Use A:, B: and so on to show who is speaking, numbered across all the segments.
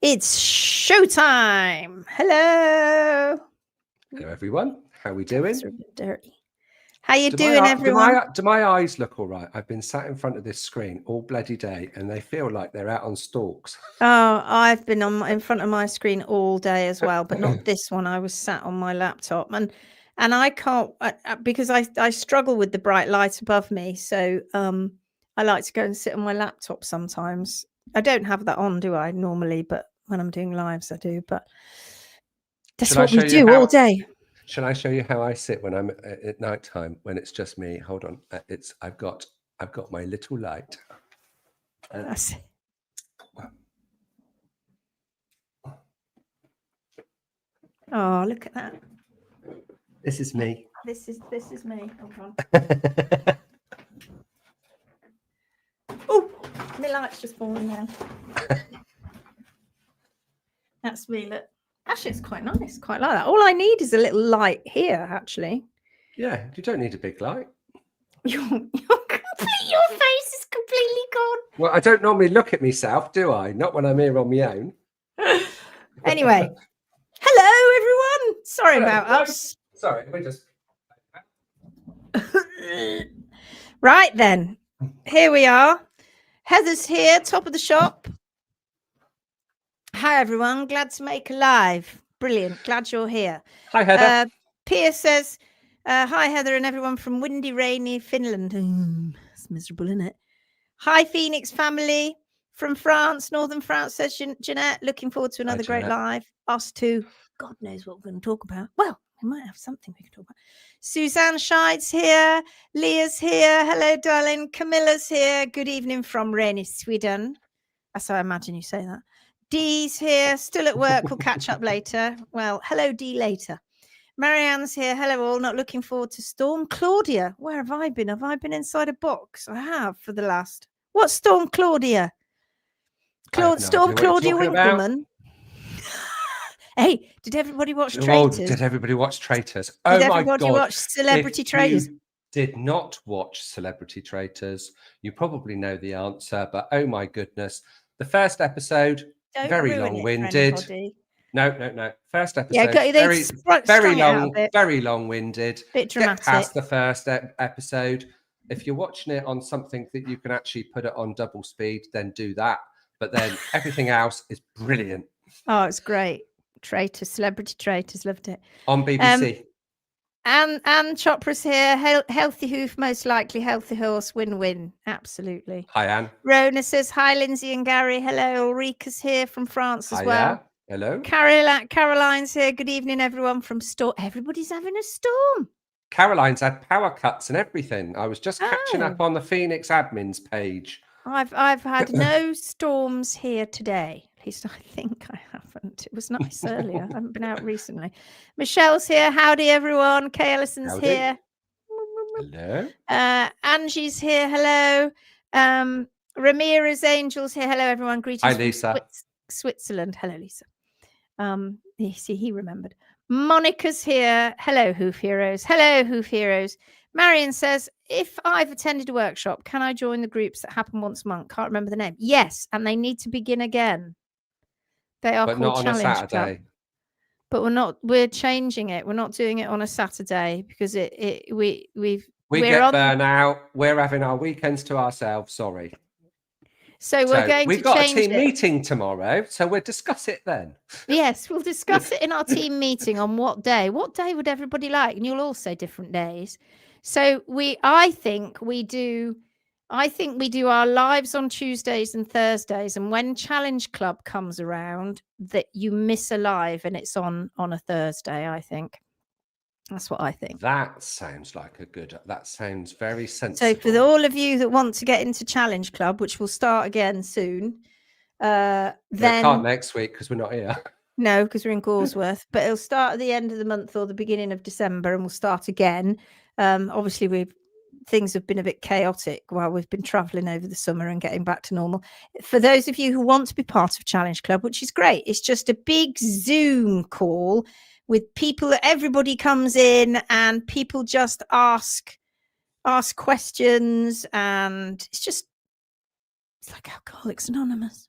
A: It's showtime. Hello.
B: Hello, everyone. How are we doing?
A: It's a bit dirty. How you doing, everyone?
B: Do my eyes look all right? I've been sat in front of this screen all bloody day, and they feel like they're out on stalks.
A: Oh, I've been in front of my screen all day as well, but not this one. I was sat on my laptop, and I can't because I struggle with the bright light above me. So I like to go and sit on my laptop sometimes. I don't have that on, do I, normally? But when I'm doing lives, I do. But that's what we do all day.
B: Shall I show you how I sit when I'm at night time, when it's just me? Hold on. I've got my little light.
A: Oh, look at that.
B: This is me.
A: This is me. Hold on. Oh, my light's just falling down. That's me. Look. Actually, it's quite nice. Quite like that. All I need is a little light here, actually.
B: Yeah, you don't need a big light.
A: Your face is completely gone.
B: Well, I don't normally look at myself, do I? Not when I'm here on my own.
A: Anyway, hello, everyone. Sorry about us.
B: Sorry, we just...
A: Right then, here we are. Heather's here, top of the shop. Hi, everyone. Glad to make a live. Brilliant. Glad you're here.
B: Hi, Heather.
A: Pia says, hi, Heather and everyone from windy, rainy Finland. It's miserable, isn't it? Hi, Phoenix family from France, Northern France, says Jeanette. Looking forward to another great live. Us too. God knows what we're going to talk about. Well, we might have something we can talk about. Suzanne Scheid's here. Leah's here. Hello, darling. Camilla's here. Good evening from rainy Sweden. That's how I imagine you say that. Dee's here, still at work. We'll catch up later. Well, hello, Dee, later. Marianne's here. Hello, all. Not looking forward to Storm. Claudia, where have I been? Have I been inside a box? I have for the last. What's Storm Claudia? Storm Claudia Winkleman. Hey, did everybody watch Traitors?
B: Did everybody watch Traitors?
A: Did everybody watch Celebrity Traitors?
B: Did not watch Celebrity Traitors. You probably know the answer, but oh my goodness. The first episode, very long-winded. No. First episode, very long-winded.
A: Bit dramatic.
B: Get past the first episode. If you're watching it on something that you can actually put it on double speed, then do that. But then everything else is brilliant.
A: Oh, it's great. Traitors, Celebrity Traitors, loved it.
B: On BBC.
A: Anne Chopra's here. Healthy hoof, most likely. Healthy horse, win-win. Absolutely.
B: Hi, Anne.
A: Rona says, hi, Lindsay and Gary. Hello. Ulrika's here from France as well.
B: Hello.
A: Caroline's here. Good evening, everyone from Storm. Everybody's having a storm.
B: Caroline's had power cuts and everything. I was just catching up on the Phoenix admins page.
A: I've had no storms here today. At least I think I haven't. It was nice earlier. I haven't been out recently. Michelle's here. Howdy, everyone. Kay Ellison's here.
B: Hello.
A: Angie's here. Hello. Ramira's Angel's here. Hello, everyone. Greetings.
B: Hi, Lisa.
A: From Switzerland. Hello, Lisa. He remembered. Monica's here. Hello, Hoof Heroes. Hello, Hoof Heroes. Marion says, if I've attended a workshop, can I join the groups that happen once a month? Can't remember the name. Yes, and they need to begin again. They are called Challenge Club. But we're changing it. We're not doing it on a Saturday because we get
B: burnout. We're having our weekends to ourselves. Sorry.
A: So we're going to change it.
B: We've got a team meeting tomorrow, so we'll discuss it then.
A: Yes, we'll discuss it in our team meeting on what day. What day would everybody like? And you'll all say different days. So I think we do our lives on Tuesdays and Thursdays. And when Challenge Club comes around, that you miss a live and it's on a Thursday, I think. That's what I think.
B: That sounds very sensible.
A: So for all of you that want to get into Challenge Club, which will start again soon, then
B: we can't next week because we're not here.
A: No, because we're in Gawsworth, but it'll start at the end of the month or the beginning of December, and we'll start again. Obviously, things have been a bit chaotic while we've been traveling over the summer and getting back to normal. For those of you who want to be part of Challenge Club, which is great, it's just a big Zoom call with people that everybody comes in and people just ask questions, and it's like Alcoholics Anonymous.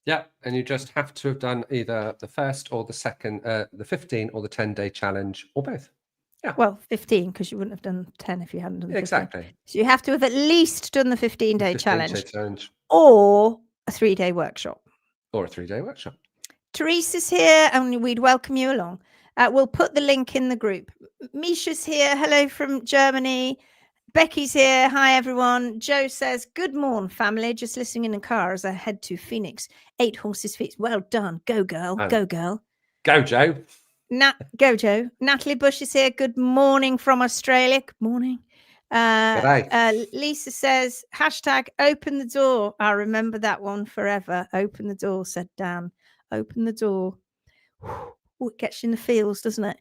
B: Yeah, and you just have to have done either the first or the second, the 15 or the 10-day challenge, or both. Yeah.
A: Well, 15, because you wouldn't have done 10 if you hadn't done 15.
B: Exactly.
A: So you have to have at least done the 15-day
B: 15-day
A: challenge or a 3-day workshop.
B: Or a 3-day workshop.
A: Teresa's here, and we'd welcome you along. We'll put the link in the group. Misha's here. Hello from Germany. Becky's here. Hi, everyone. Joe says, good morning, family. Just listening in the car as I head to Phoenix. 8 horses feet. Well done. Go, girl. Go, girl.
B: Go, Joe.
A: Go, Joe. Natalie Bush is here. Good morning from Australia. Good morning. Lisa says, hashtag open the door. I remember that one forever. Open the door, said Dan. Open the door. Ooh, it gets you in the feels, doesn't it?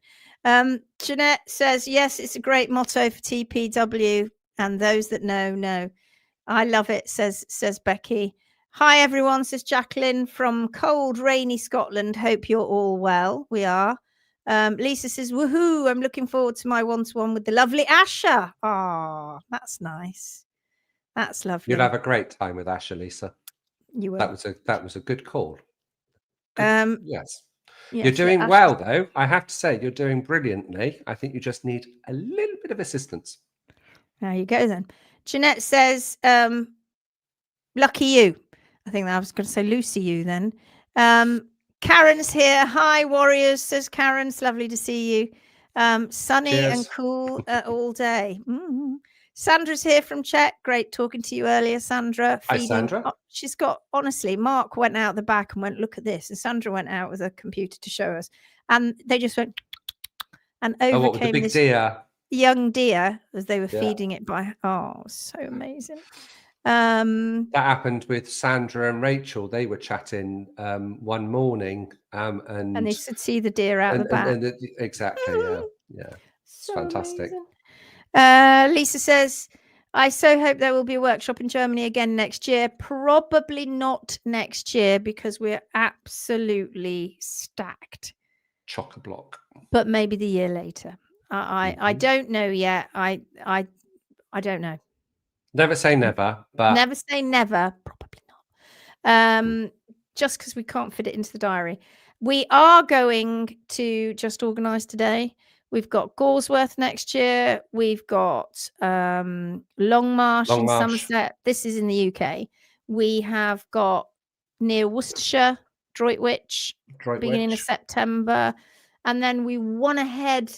A: Jeanette says, yes, it's a great motto for TPW, and those that know. I love it, says Becky. Hi, everyone, says Jacqueline from cold, rainy Scotland. Hope you're all well. We are. Lisa says, woohoo, I'm looking forward to my one-to-one with the lovely Asha. Oh, that's nice. That's lovely.
B: You'll have a great time with Asha, Lisa.
A: You will.
B: That was a good call. Yes. You're doing well, though. I have to say, you're doing brilliantly. I think you just need a little bit of assistance.
A: There you go, then. Jeanette says, lucky you. I think that I was going to say Lucy you then. Karen's here. Hi, warriors, says Karen. It's lovely to see you. Sunny
B: Cheers.
A: and cool all day. Sandra's here from Czech. Great talking to you earlier, Sandra.
B: Hi, Sandra.
A: She's got, honestly, Mark went out the back and went, look at this. And Sandra went out with a computer to show us. And they just went and overcame
B: the big
A: this
B: deer?
A: Young deer as they were feeding it by. Oh, so amazing.
B: That happened with Sandra and Rachel. They were chatting one morning, and
A: they could see the deer out the back.
B: Exactly, yeah. It's so fantastic.
A: Lisa says, I so hope there will be a workshop in Germany again next year. Probably not next year because we're absolutely stacked.
B: Chock-a-block.
A: But maybe the year later. I don't know yet. I don't know.
B: Never say never, but
A: never say never. Probably not. Just because we can't fit it into the diary. We are going to just organise today. We've got Goresworth next year. We've got Longmarsh in Somerset. This is in the UK. We have got near Worcestershire, Droitwich, beginning of September. And then we want to head,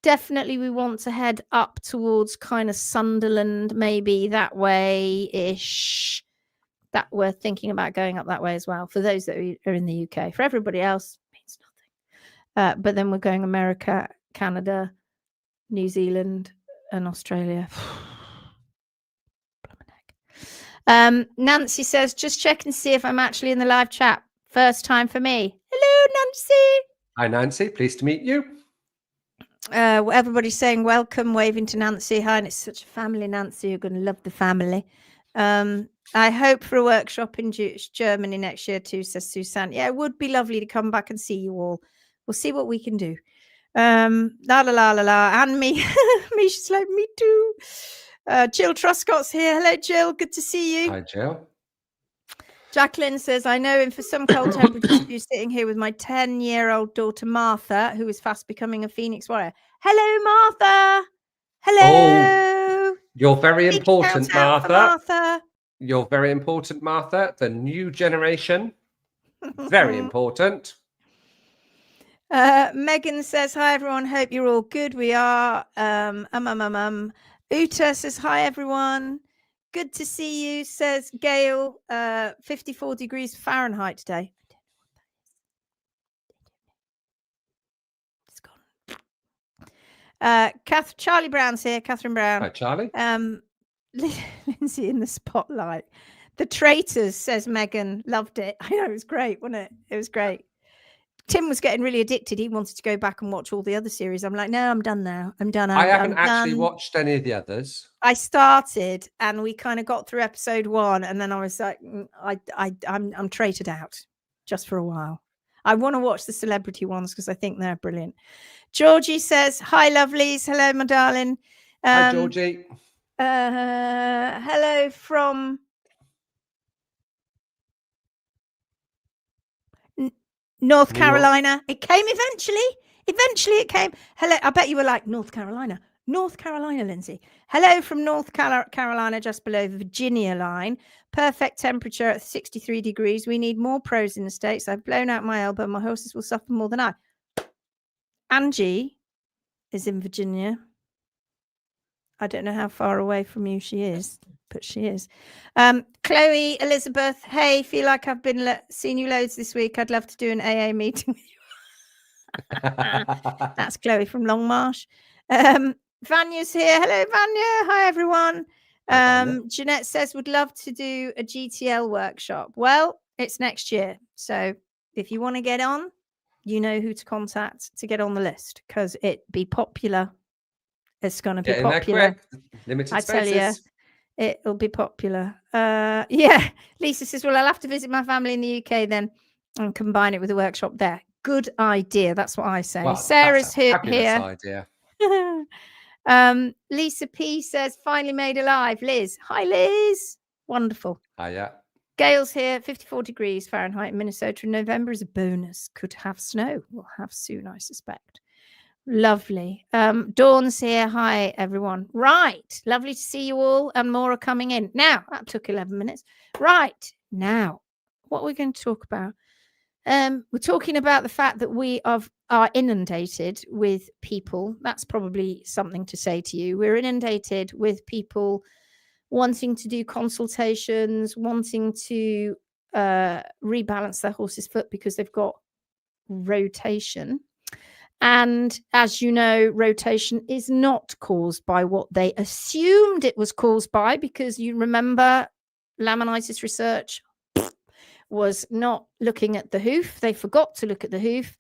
A: definitely we want to head up towards kind of Sunderland, maybe that way-ish. That we're thinking about going up that way as well. For those that are in the UK. For everybody else, it means nothing. But then we're going America, Canada, New Zealand, and Australia. Nancy says, just check and see if I'm actually in the live chat. First time for me. Hello, Nancy.
B: Hi, Nancy. Pleased to meet you.
A: Everybody's saying welcome, waving to Nancy. Hi, and it's such a family, Nancy. You're going to love the family. I hope for a workshop in Germany next year too, says Suzanne. Yeah, it would be lovely to come back and see you all. We'll see what we can do. And me, Misha's like, me too. Jill Truscott's here. Hello, Jill. Good to see you.
B: Hi, Jill.
A: Jacqueline says, I know him for some cold temperatures. You're sitting here with my 10-year-old daughter, Martha, who is fast becoming a Phoenix warrior. Hello, Martha. Hello.
B: Oh, you're very important, Martha. You're very important, Martha. The new generation. Very important.
A: Megan says, hi, everyone. Hope you're all good. We are. Uta says, hi, everyone. Good to see you, says Gail. 54 degrees Fahrenheit today. It's gone. Charlie Brown's here. Catherine Brown.
B: Hi, Charlie.
A: Lindsay in the spotlight. The Traitors, says Megan. Loved it. I know, it was great, wasn't it? It was great. Tim was getting really addicted. He wanted to go back and watch all the other series. I'm like, no, I'm done now. I'm done.
B: I haven't actually watched any of the others.
A: I started and we kind of got through episode 1, and then I was like, I'm traited out just for a while. I want to watch the celebrity ones because I think they're brilliant. Georgie says, hi, lovelies. Hello, my darling.
B: Hi, Georgie.
A: Hello from North Carolina. It came eventually. Eventually it came. Hello. I bet you were like, North Carolina, Lindsay. Hello from North Carolina, just below the Virginia line. Perfect temperature at 63 degrees. We need more pros in the States. I've blown out my elbow. My horses will suffer more than I. Angie is in Virginia. I don't know how far away from you she is, but she is. Chloe, Elizabeth, hey, feel like I've been seeing you loads this week. I'd love to do an AA meeting with you. That's Chloe from Longmarsh. Vanya's here. Hello, Vanya. Hi, everyone. Jeanette says, would love to do a GTL workshop. Well, it's next year. So if you want to get on, you know who to contact to get on the list, because it be popular. It's going to be popular.
B: Limited spaces.
A: I tell you, it'll be popular. Yeah. Lisa says, well, I'll have to visit my family in the UK then and combine it with a workshop there. Good idea. That's what I say.
B: Well,
A: Sarah's here.
B: Idea.
A: Lisa P says, finally made alive. Liz. Hi, Liz. Wonderful.
B: Hiya. Gail's
A: here. 54 degrees Fahrenheit in Minnesota in November is a bonus. Could have snow. We'll have soon, I suspect. Lovely. Dawn's here. Hi, everyone. Right. Lovely to see you all. And more are coming in. Now, that took 11 minutes. Right. Now, what we're going to talk about. We're talking about the fact that we are inundated with people. That's probably something to say to you. We're inundated with people wanting to do consultations, wanting to rebalance their horse's foot because they've got rotation. And as you know, rotation is not caused by what they assumed it was caused by, because you remember laminitis research was not looking at the hoof. They forgot to look at the hoof.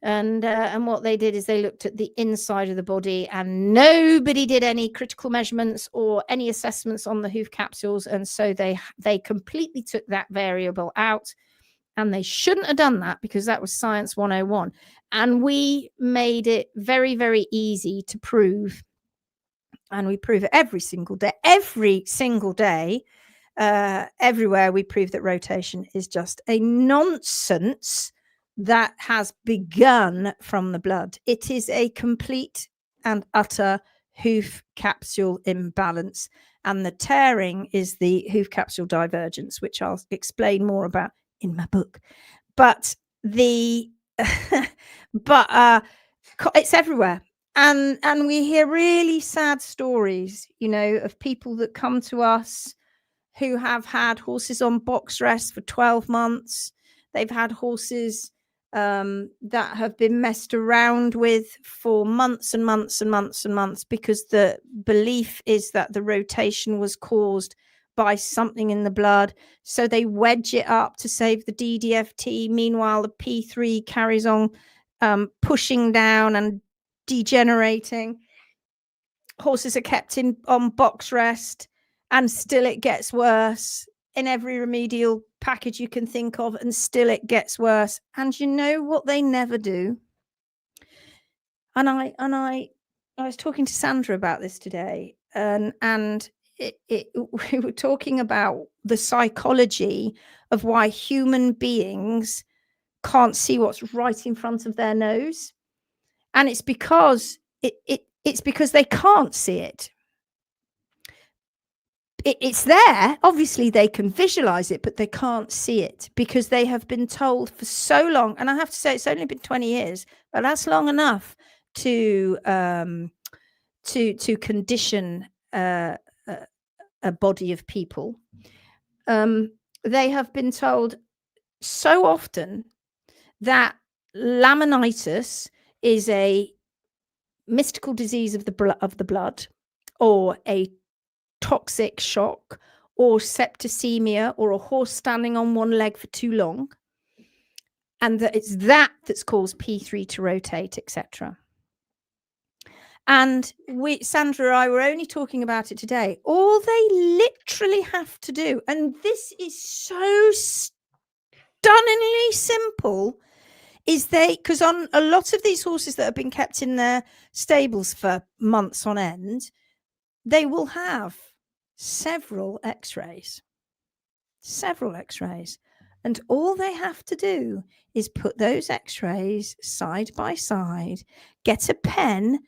A: And what they did is they looked at the inside of the body, and nobody did any critical measurements or any assessments on the hoof capsules. And so they completely took that variable out. And they shouldn't have done that, because that was science 101. And we made it very, very easy to prove. And we prove it every single day. Every single day, everywhere, we prove that rotation is just a nonsense that has begun from the blood. It is a complete and utter hoof capsule imbalance. And the tearing is the hoof capsule divergence, which I'll explain more about in my book. But it's everywhere. And we hear really sad stories, you know, of people that come to us who have had horses on box rest for 12 months. They've had horses that have been messed around with for months and months and months and months, because the belief is that the rotation was caused by something in the blood. So they wedge it up to save the DDFT. Meanwhile, the P3 carries on pushing down and degenerating. Horses are kept on box rest, and still it gets worse in every remedial package you can think of, and still it gets worse. And you know what they never do? And I was talking to Sandra about this today, and we were talking about the psychology of why human beings can't see what's right in front of their nose. And it's because it's because they can't see it. It's there. Obviously, they can visualize it, but they can't see it, because they have been told for so long. And I have to say, it's only been 20 years, but that's long enough to condition a body of people. They have been told so often that laminitis is a mystical disease of the blood, or a toxic shock, or septicemia, or a horse standing on one leg for too long, and that it's that's caused P3 to rotate, etc. And Sandra and I were only talking about it today. All they literally have to do, and this is so stunningly simple, is because on a lot of these horses that have been kept in their stables for months on end, they will have several x-rays. And all they have to do is put those x-rays side by side, get a pen,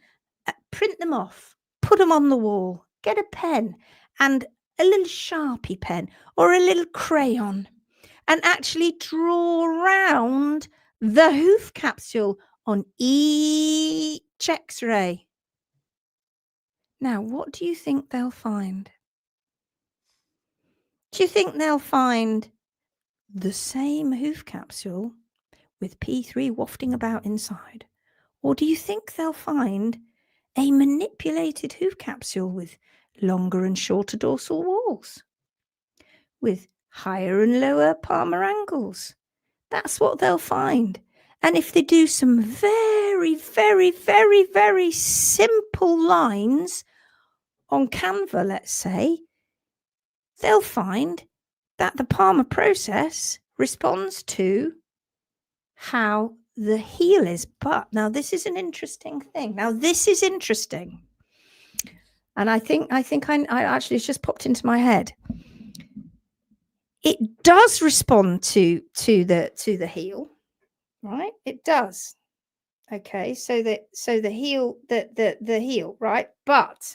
A: print them off, put them on the wall, get a pen and a little Sharpie pen or a little crayon, and actually draw around the hoof capsule on each x-ray. Now, what do you think they'll find? Do you think they'll find the same hoof capsule with P3 wafting about inside? Or do you think they'll find a manipulated hoof capsule with longer and shorter dorsal walls, with higher and lower palmar angles? That's what they'll find. And if they do some very, very, very, very simple lines on Canva, let's say, they'll find that the palmar process responds to how the heel is. But now this is an interesting thing. Now this is interesting. And I think I actually, it's just popped into my head. It does respond to the heel, right? It does. Okay, so the heel, the heel, right? But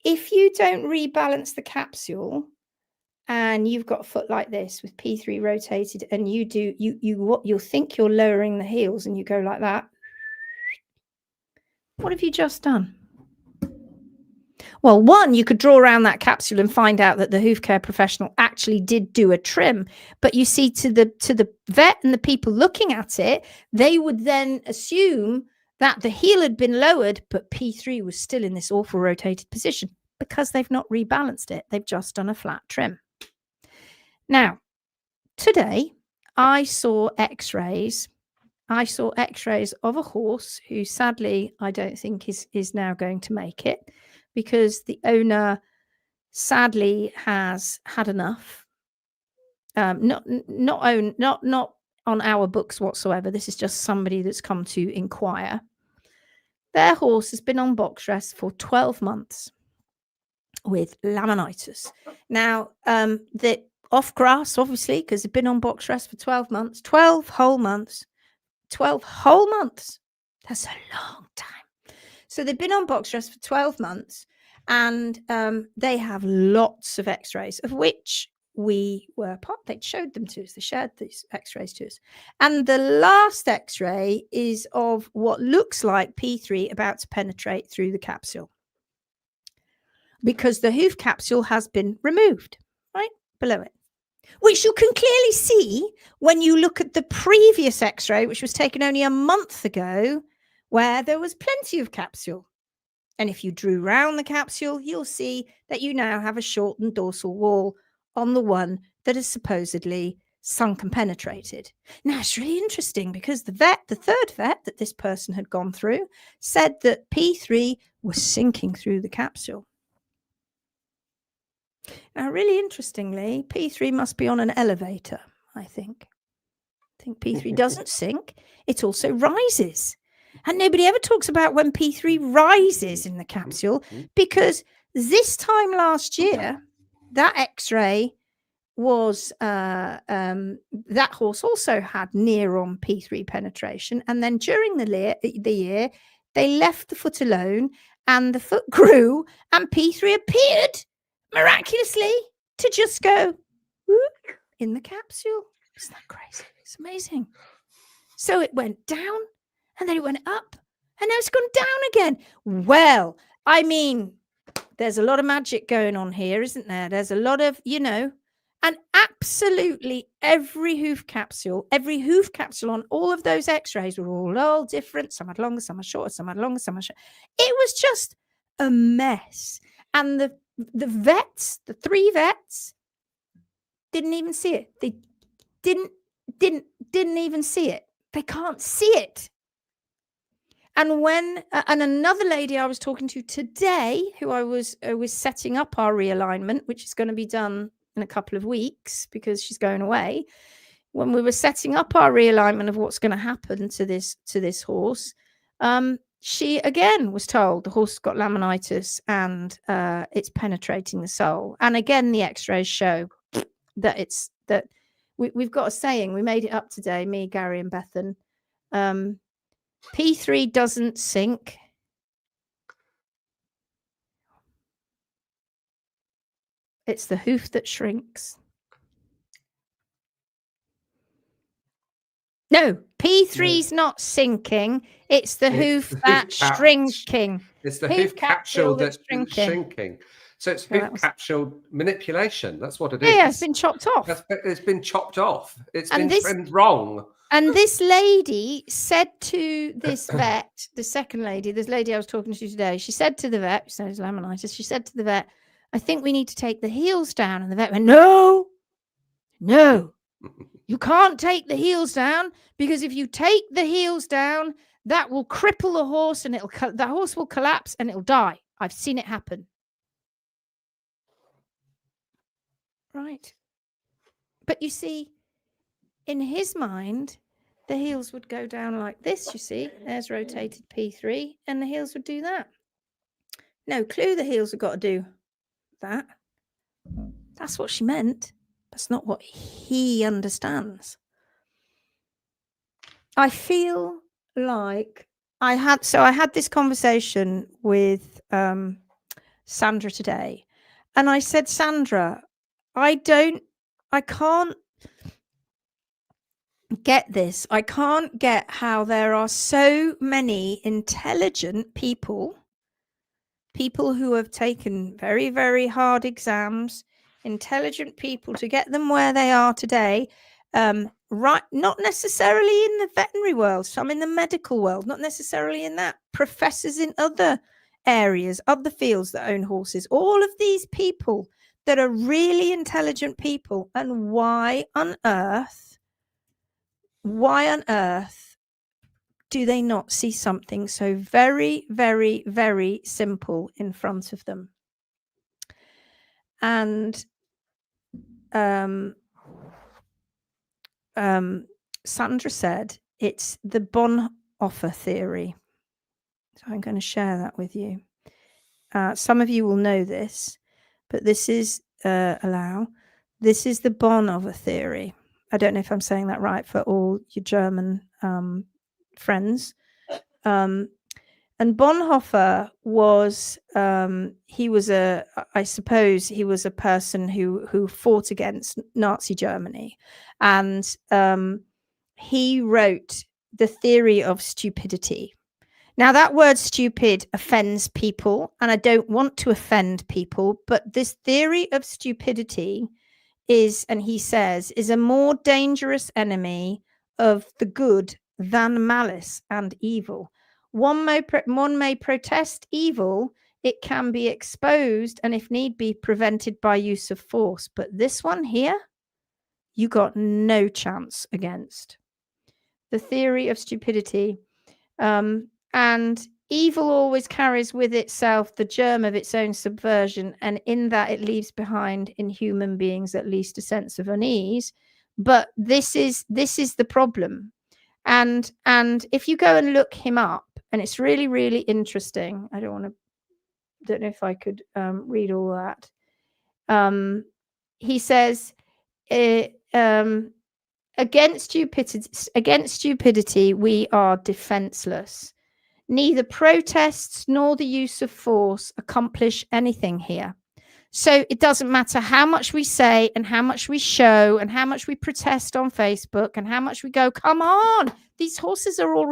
A: if you don't rebalance the capsule and you've got a foot like this with P3 rotated, and you'll think you're lowering the heels and you go like that, what have you just done? Well, one, you could draw around that capsule and find out that the hoof care professional actually did do a trim. But you see, to the vet and the people looking at it, they would then assume that the heel had been lowered, but P3 was still in this awful rotated position because they've not rebalanced it. They've just done a flat trim. Now, today I saw x-rays. I saw x-rays of a horse who sadly I don't think is now going to make it, because the owner sadly has had enough. Not on our books whatsoever. This is just somebody that's come to inquire. Their horse has been on box rest for 12 months with laminitis. Now, the off grass, obviously, because they've been on box rest for 12 months, 12 whole months. 12 whole months. That's a long time. So they've been on box rest for 12 months, and they have lots of x-rays, of which we were part. They showed them to us. They shared these x-rays to us. And the last x-ray is of what looks like P3 about to penetrate through the capsule, because the hoof capsule has been removed right below it, which you can clearly see when you look at the previous x-ray, which was taken only a month ago, where there was plenty of capsule. And if you drew round the capsule, you'll see that you now have a shortened dorsal wall on the one that is supposedly sunk and penetrated. Now, it's really interesting because the third vet that this person had gone through, said that P3 was sinking through the capsule. Now, really interestingly, P3 must be on an elevator, I think. I think P3 doesn't sink. It also rises. And nobody ever talks about when P3 rises in the capsule, because this time last year, that x-ray was, that horse also had near on P3 penetration. And then during the year, they left the foot alone and the foot grew and P3 appeared miraculously to just go whoop, in the capsule. Isn't that crazy? It's amazing. So it went down and then it went up and now it's gone down again. Well, I mean, there's a lot of magic going on here, isn't there? There's a lot of, and absolutely every hoof capsule on all of those x-rays were all different. Some had longer, some had shorter, some had longer, some had shorter. It was just a mess. And the vets, the three vets, didn't even see it. They didn't even see it. They can't see it. And when and another lady I was talking to today, who I was setting up our realignment, which is going to be done in a couple of weeks because she's going away. When we were setting up our realignment of what's going to happen to this horse, she again was told the horse has got laminitis and it's penetrating the sole. And again, the x-rays show that we've got a saying. We made it up today, me, Gary and Bethan. P3 doesn't sink. It's the hoof that shrinks. No, P3's not sinking. It's the hoof that's shrinking.
B: It's the hoof capsule that's shrinking. So it's hoof capsule manipulation. That's what it is.
A: Yeah, it's been chopped off.
B: It's been chopped off. It's been trimmed wrong.
A: And this lady said to this vet, the second lady, this lady I was talking to today, she said to the vet, she said it's laminitis, she said to the vet, I think we need to take the heels down. And the vet went, no, you can't take the heels down, because if you take the heels down, that will cripple the horse and the horse will collapse and it'll die. I've seen it happen. Right. But you see, in his mind, the heels would go down like this, you see. There's rotated P3, and the heels would do that. No clue the heels have got to do that. That's what she meant. That's not what he understands. I feel like I had this conversation with Sandra today, and I said, Sandra, I can't get this. I can't get how there are so many intelligent people who have taken very, very hard exams, intelligent people, to get them where they are today. Right, not necessarily in the veterinary world, some in the medical world, not necessarily in that, professors in other areas, other fields that own horses, all of these people that are really intelligent people. And why on earth do they not see something so very, very, very simple in front of them? And Sandra said it's the Bonhoeffer theory. So I'm going to share that with you. Some of you will know this, but this is this is the Bonhoeffer theory. I don't know if I'm saying that right for all your German friends. And Bonhoeffer was I suppose he was a person who fought against Nazi Germany, and he wrote the theory of stupidity. Now, that word stupid offends people, and I don't want to offend people, but this theory of stupidity is, and he says, is a more dangerous enemy of the good than malice and evil. One may protest evil, it can be exposed, and if need be, prevented by use of force. But this one here, you got no chance against. The theory of stupidity. And evil always carries with itself the germ of its own subversion, and in that it leaves behind in human beings at least a sense of unease. But this is the problem. And if you go and look him up, and it's really, really interesting. I don't know if I could read all that. He says, against stupidity, we are defenseless. Neither protests nor the use of force accomplish anything here. So it doesn't matter how much we say and how much we show and how much we protest on Facebook and how much we go, come on, these horses are all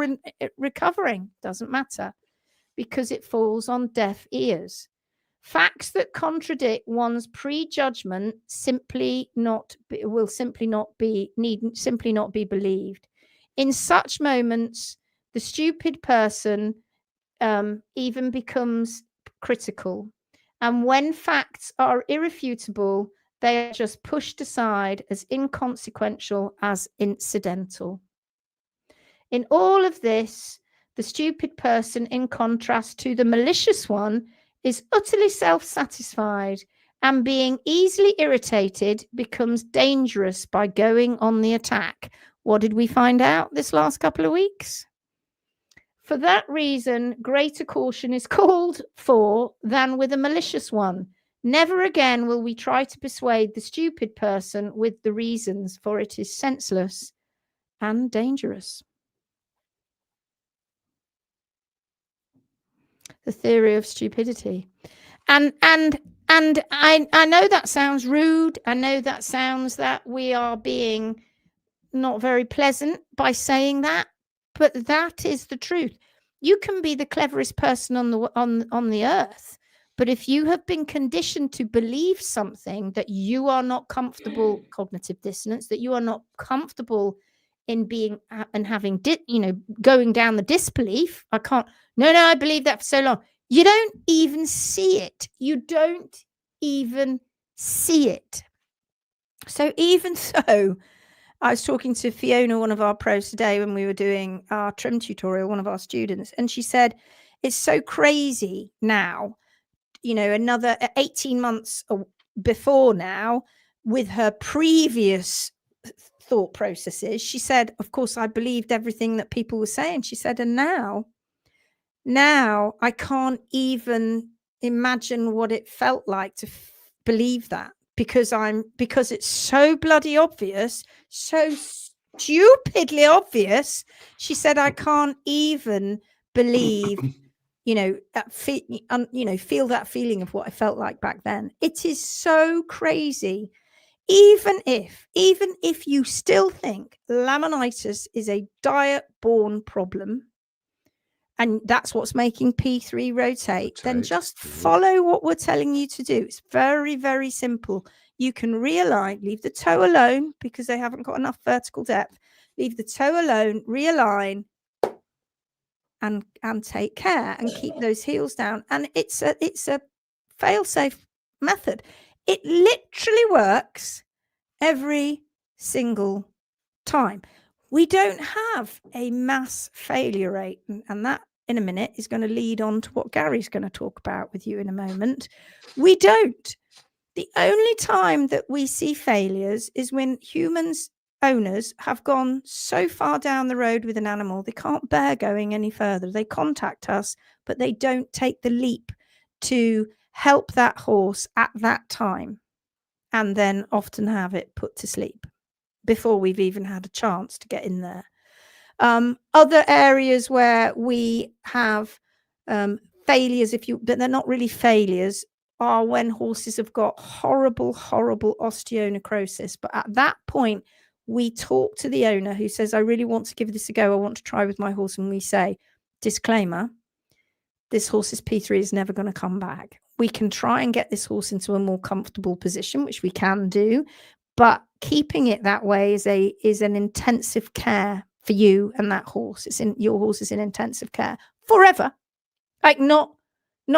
A: recovering. Doesn't matter, because it falls on deaf ears. Facts that contradict one's prejudgment simply not be believed. In such moments, the stupid person even becomes critical. And when facts are irrefutable, they are just pushed aside as inconsequential, as incidental. In all of this, the stupid person, in contrast to the malicious one, is utterly self-satisfied, and being easily irritated becomes dangerous by going on the attack. What did we find out this last couple of weeks? For that reason, greater caution is called for than with a malicious one. Never again will we try to persuade the stupid person with the reasons, for it is senseless and dangerous. The theory of stupidity. And I know that sounds rude. I know that sounds that we are being not very pleasant by saying that, but that is the truth. You can be the cleverest person on the earth, but if you have been conditioned to believe something that you are not comfortable, cognitive dissonance, that you are not comfortable in being and having, going down the disbelief. I believe that for so long. You don't even see it. You don't even see it. So even so, I was talking to Fiona, one of our pros today, when we were doing our trim tutorial, one of our students, and she said, it's so crazy now, another 18 months before now, with her previous thought processes. She said, of course, I believed everything that people were saying. She said, and now I can't even imagine what it felt like to believe that, because it's so bloody obvious, so stupidly obvious. She said, I can't even believe, feel that feeling of what I felt like back then. It is so crazy. Even if you still think laminitis is a diet-borne problem, and that's what's making P3 rotate, then just follow what we're telling you to do. It's very, very simple. You can realign, leave the toe alone because they haven't got enough vertical depth. Leave the toe alone, realign, and take care and keep those heels down. And it's a fail-safe method. It literally works every single time. We don't have a mass failure rate, and that in a minute is going to lead on to what Gary's going to talk about with you in a moment. We don't. The only time that we see failures is when owners have gone so far down the road with an animal, they can't bear going any further. They contact us, but they don't take the leap to help that horse at that time, and then often have it put to sleep before we've even had a chance to get in there. Other areas where we have failures, but they're not really failures, are when horses have got horrible osteonecrosis. But at that point, we talk to the owner who says, I really want to give this a go. I want to try with my horse. And we say, disclaimer, this horse's P3 is never going to come back. We can try and get this horse into a more comfortable position, which we can do, but keeping it that way is an intensive care for you and that horse. Your horse is in intensive care forever, like not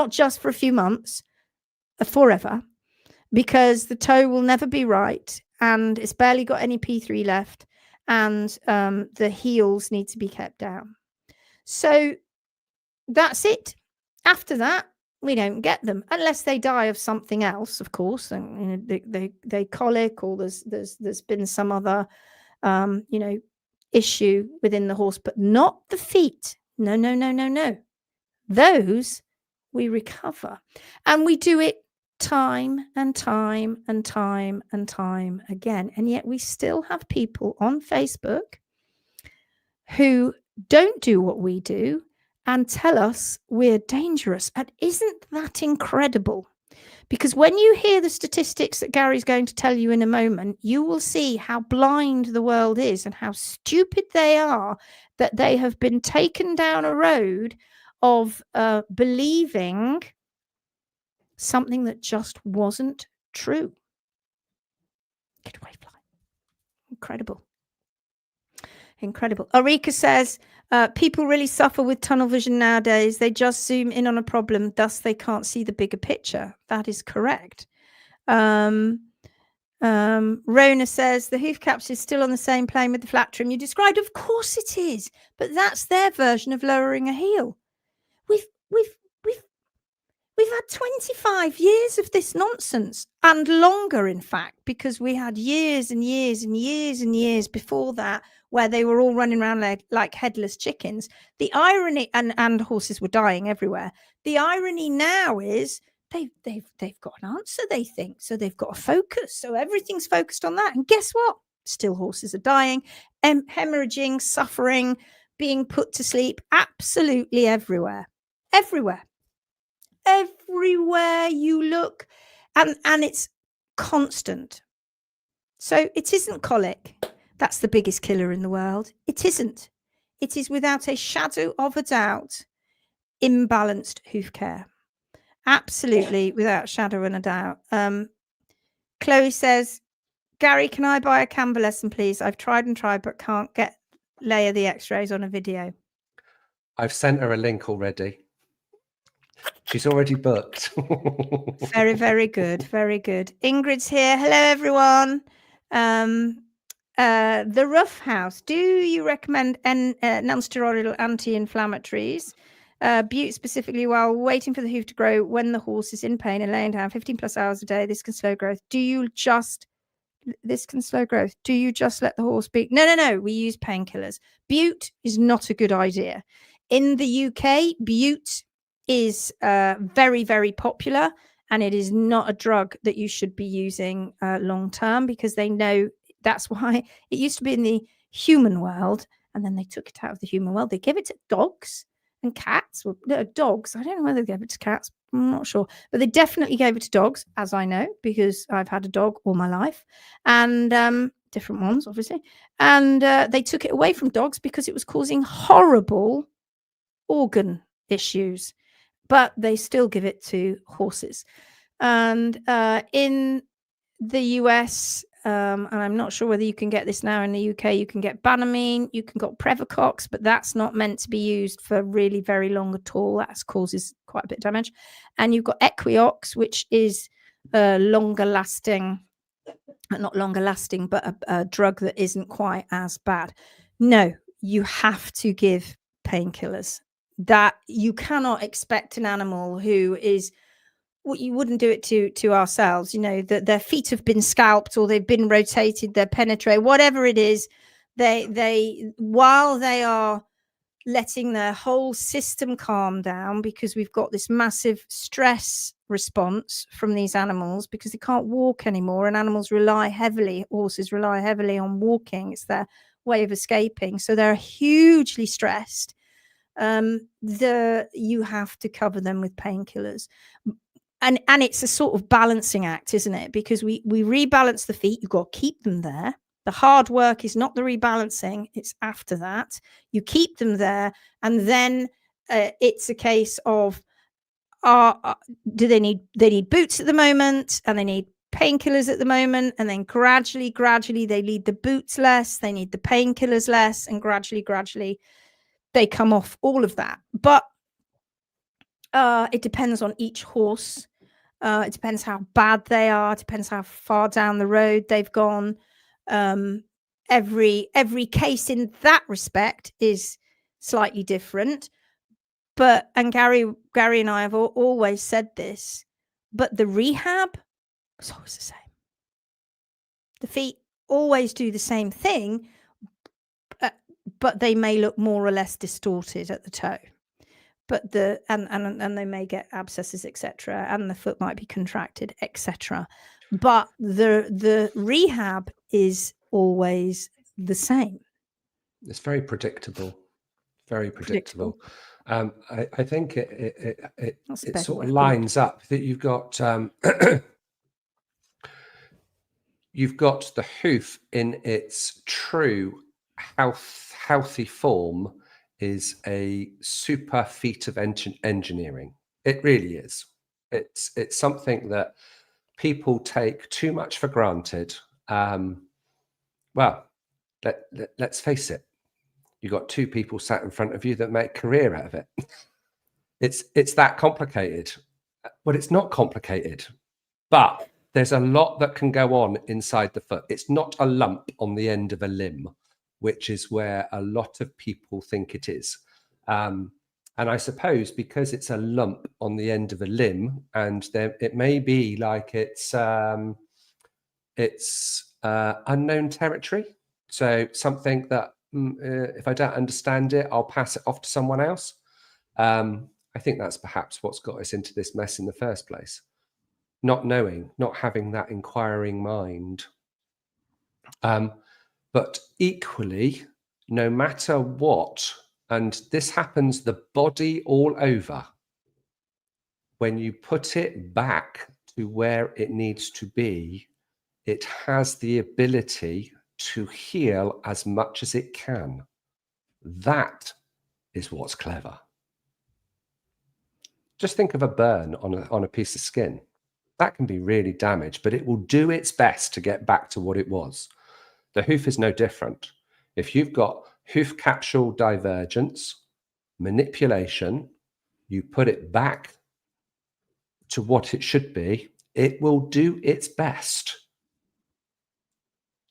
A: just for a few months, forever, because the toe will never be right, and it's barely got any P3 left, and the heels need to be kept down. So that's it. After that, we don't get them unless they die of something else, of course. And they colic, or there's been some other issue within the horse, but not the feet. No. Those we recover, and we do it time and time again. And yet we still have people on Facebook who don't do what we do and tell us we're dangerous. And isn't that incredible? Because when you hear the statistics that Gary's going to tell you in a moment, you will see how blind the world is and how stupid they are, that they have been taken down a road of believing something that just wasn't true. Get away, fly. Incredible. Arika says, people really suffer with tunnel vision nowadays. They just zoom in on a problem, thus they can't see the bigger picture. That is correct. Rona says, the hoof caps is still on the same plane with the flat trim you described. Of course it is, but that's their version of lowering a heel. We've had 25 years of this nonsense, and longer, in fact, because we had years and years before that where they were all running around like headless chickens. The irony, and horses were dying everywhere. The irony now is they've got an answer, they think. So they've got a focus. So everything's focused on that. And guess what? Still horses are dying, hemorrhaging, suffering, being put to sleep absolutely everywhere. Everywhere you look, and it's constant. So it isn't colic that's the biggest killer in the world. It isn't. It is without a shadow of a doubt imbalanced hoof care. Absolutely, without a shadow and a doubt. Chloe says, Gary, can I buy a Canva lesson, please? I've tried and tried, but can't layer the x-rays on a video.
B: I've sent her a link already. She's already booked.
A: Very, very good. Very good. Ingrid's here. Hello, everyone. The Rough House. Do you recommend non-steroidal anti-inflammatories? Bute specifically while waiting for the hoof to grow when the horse is in pain and laying down 15+ hours a day. This can slow growth. This can slow growth. Do you just let the horse be? No. We use painkillers. Bute is not a good idea. In the UK, Bute is very, very popular, and it is not a drug that you should be using long term, because they know that's why it used to be in the human world, and then they took it out of the human world. They gave it to dogs and cats. Well, no, dogs. I don't know whether they gave it to cats. I'm not sure, but they definitely gave it to dogs, as I know, because I've had a dog all my life, and different ones, obviously. And they took it away from dogs because it was causing horrible organ issues, but they still give it to horses. And in the US, and I'm not sure whether you can get this now in the UK, you can get Banamine, you can get Prevocox, but that's not meant to be used for really very long at all. That causes quite a bit of damage. And you've got Equiox, which is longer lasting, not longer lasting, but a drug that isn't quite as bad. No, you have to give painkillers. That you cannot expect an animal who is, well, you wouldn't do it to ourselves, you know, that their feet have been scalped or they've been rotated, they're penetrated, whatever it is, they while they are letting their whole system calm down, because we've got this massive stress response from these animals because they can't walk anymore, and animals horses rely heavily on walking. It's their way of escaping. So they're hugely stressed. You have to cover them with painkillers. And it's a sort of balancing act, isn't it? Because we rebalance the feet. You've got to keep them there. The hard work is not the rebalancing. It's after that. You keep them there. And then it's a case of, do they need boots at the moment? And they need painkillers at the moment. And then gradually, they need the boots less. They need the painkillers less. And gradually, they come off all of that. But it depends on each horse. It depends how bad they are. It depends how far down the road they've gone. Every case in that respect is slightly different. And Gary and I have always said this, but the rehab is always the same. The feet always do the same thing, but they may look more or less distorted at the toe. But and they may get abscesses, etc., and the foot might be contracted, etc. But the rehab is always the same.
B: It's very predictable. Very predictable. I think it sort of lines up that you've got you've got the hoof in its true healthy form is a super feat of engineering. It really is. It's something that people take too much for granted. Well, let's face it. You've got two people sat in front of you that make a career out of it. It's that complicated. Well, it's not complicated, but there's a lot that can go on inside the foot. It's not a lump on the end of a limb, which is where a lot of people think it is. And I suppose because it's a lump on the end of a limb, and it may be like it's unknown territory. So something that if I don't understand it, I'll pass it off to someone else. I think that's perhaps what's got us into this mess in the first place. Not knowing, not having that inquiring mind. But equally, no matter what, and this happens the body all over, when you put it back to where it needs to be, it has the ability to heal as much as it can. That is what's clever. Just think of a burn on a piece of skin. That can be really damaged, but it will do its best to get back to what it was. The hoof is no different. If you've got hoof capsule divergence, manipulation, you put it back to what it should be, it will do its best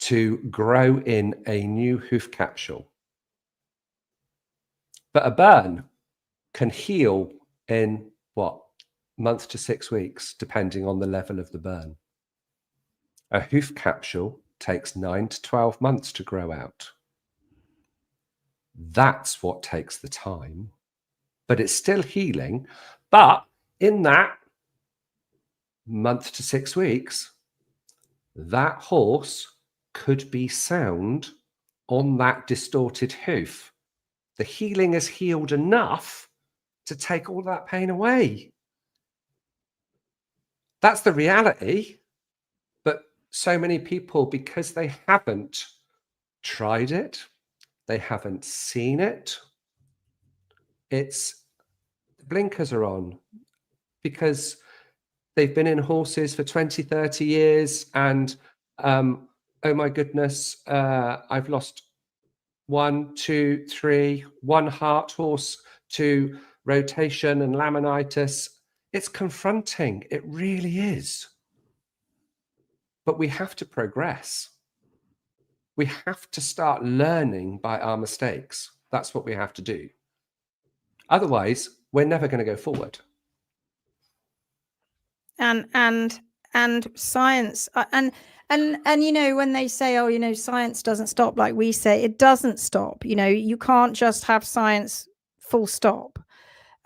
B: to grow in a new hoof capsule. But a burn can heal in what? Month to 6 weeks, depending on the level of the burn. A hoof capsule takes 9 to 12 months to grow out. That's what takes the time, but it's still healing. But in that month to 6 weeks, that horse could be sound on that distorted hoof. The healing has healed enough to take all that pain away. That's the reality. But so many people, because they haven't tried it, they haven't seen it, it's the blinkers are on because they've been in horses for 20, 30 years and, oh my goodness, I've lost 1, 2, 3, 1 heart horse to rotation and laminitis. It's confronting. It really is. But we have to progress. We have to start learning by our mistakes. That's what we have to do. Otherwise, we're never going to go forward.
A: And science, and you know, when they say, oh, you know, science doesn't stop, like we say, it doesn't stop. You know, you can't just have science full stop.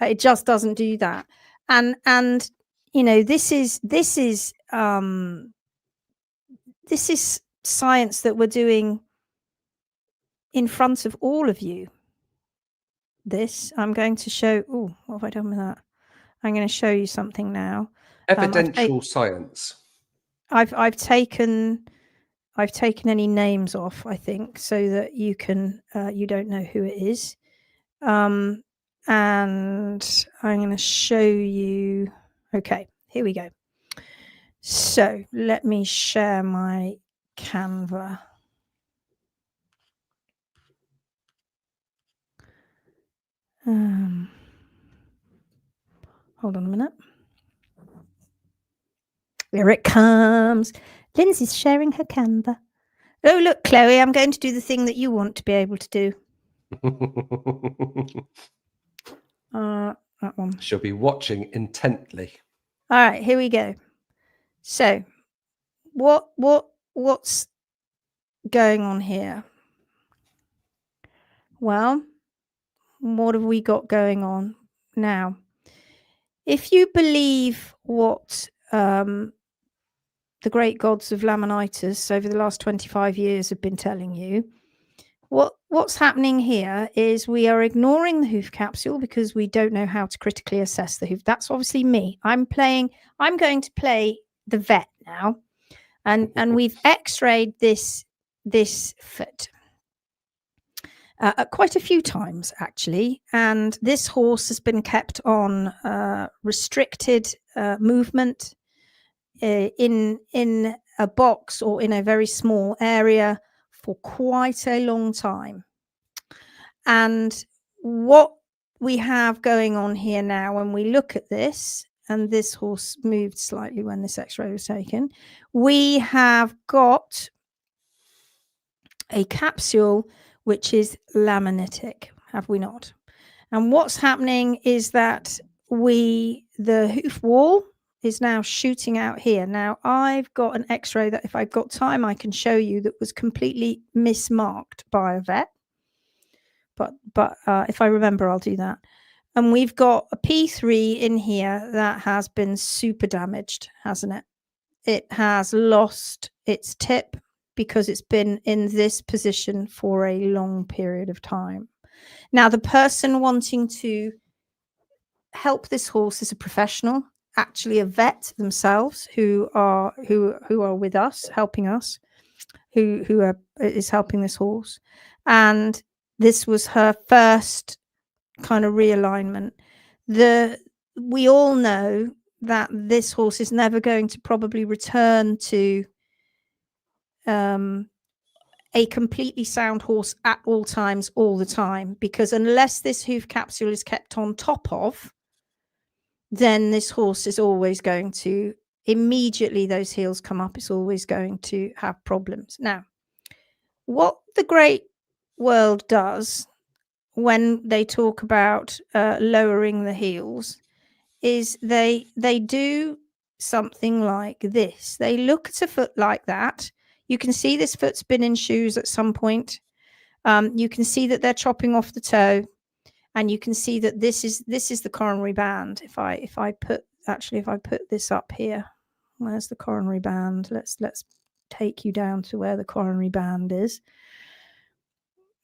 A: It just doesn't do that. And you know, this is science that we're doing in front of all of you. This I'm going to show. Oh, what have I done with that? I'm going to show you something now.
B: Evidential science.
A: I've taken any names off, I think, so that you can you don't know who it is. And I'm going to show you. Okay, here we go. So let me share my Canva. Hold on a minute. Here it comes. Lindsay's sharing her Canva. Oh, look, Chloe, I'm going to do the thing that you want to be able to do. That one.
B: She'll be watching intently.
A: All right, here we go. So, what's going on here? Well, what have we got going on now? If you believe what the great gods of laminitis over the last 25 years have been telling you, what's happening here is we are ignoring the hoof capsule because we don't know how to critically assess the hoof. That's obviously me. I'm going to play the vet now, and we've x-rayed this foot quite a few times actually, and this horse has been kept on restricted movement in a box or in a very small area for quite a long time. And what we have going on here now, when we look at this, and this horse moved slightly when this x-ray was taken, we have got a capsule which is laminitic, have we not? And what's happening is that the hoof wall is now shooting out here. Now, I've got an x-ray that if I've got time, I can show you, that was completely mismarked by a vet. But if I remember, I'll do that. And we've got a P3 in here that has been super damaged, hasn't it? It has lost its tip because it's been in this position for a long period of time. Now, the person wanting to help this horse is a professional, actually a vet themselves, who are with us, helping us, is helping this horse. And this was her first kind of realignment. We all know that this horse is never going to probably return to a completely sound horse at all times, all the time, because unless this hoof capsule is kept on top of, then this horse is always going to, immediately those heels come up, it's always going to have problems. Now, what the great world does when they talk about lowering the heels is they do something like this. They look at a foot like that. You can see this foot's been in shoes at some point. You can see that they're chopping off the toe, and you can see that this is the coronary band. If I put this up here, where's the coronary band? Let's take you down to where the coronary band is.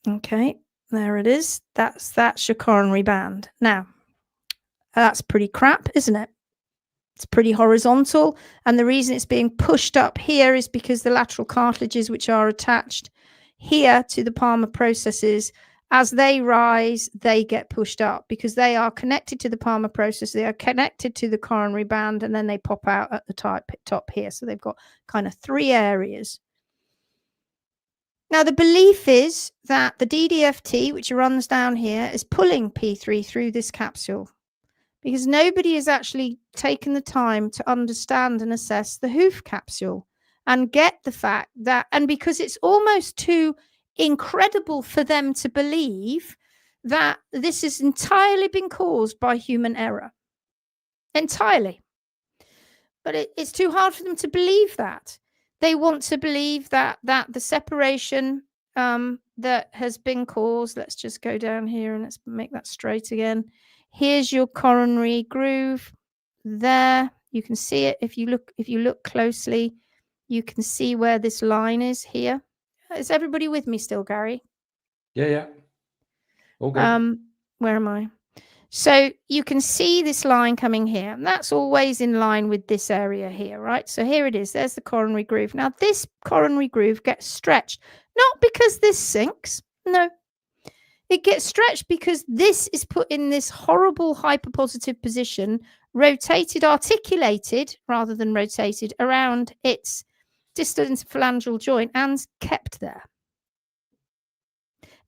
A: Okay, there it is. That's your coronary band. Now, that's pretty crap, isn't it? It's pretty horizontal, and the reason it's being pushed up here is because the lateral cartilages, which are attached here to the palmar processes, as they rise, they get pushed up because they are connected to the palmar process. They are connected to the coronary band, and then they pop out at the top here. So they've got kind of three areas. Now, the belief is that the DDFT, which runs down here, is pulling P3 through this capsule, because nobody has actually taken the time to understand and assess the hoof capsule and get the fact that, and because it's almost too incredible for them to believe that this has entirely been caused by human error. Entirely. But it's too hard for them to believe that. They want to believe that the separation that has been caused, let's just go down here and let's make that straight again. Here's your coronary groove there. You can see it if you look closely. You can see where this line is here. Is everybody with me still, Gary?
B: Yeah. All good.
A: Where am I? So you can see this line coming here, and that's always in line with this area here, right? So here it is. There's the coronary groove. Now, this coronary groove gets stretched, not because this sinks. No. It gets stretched because this is put in this horrible hyperpositive position, rotated, articulated, rather than rotated, around its distal interphalangeal joint and kept there.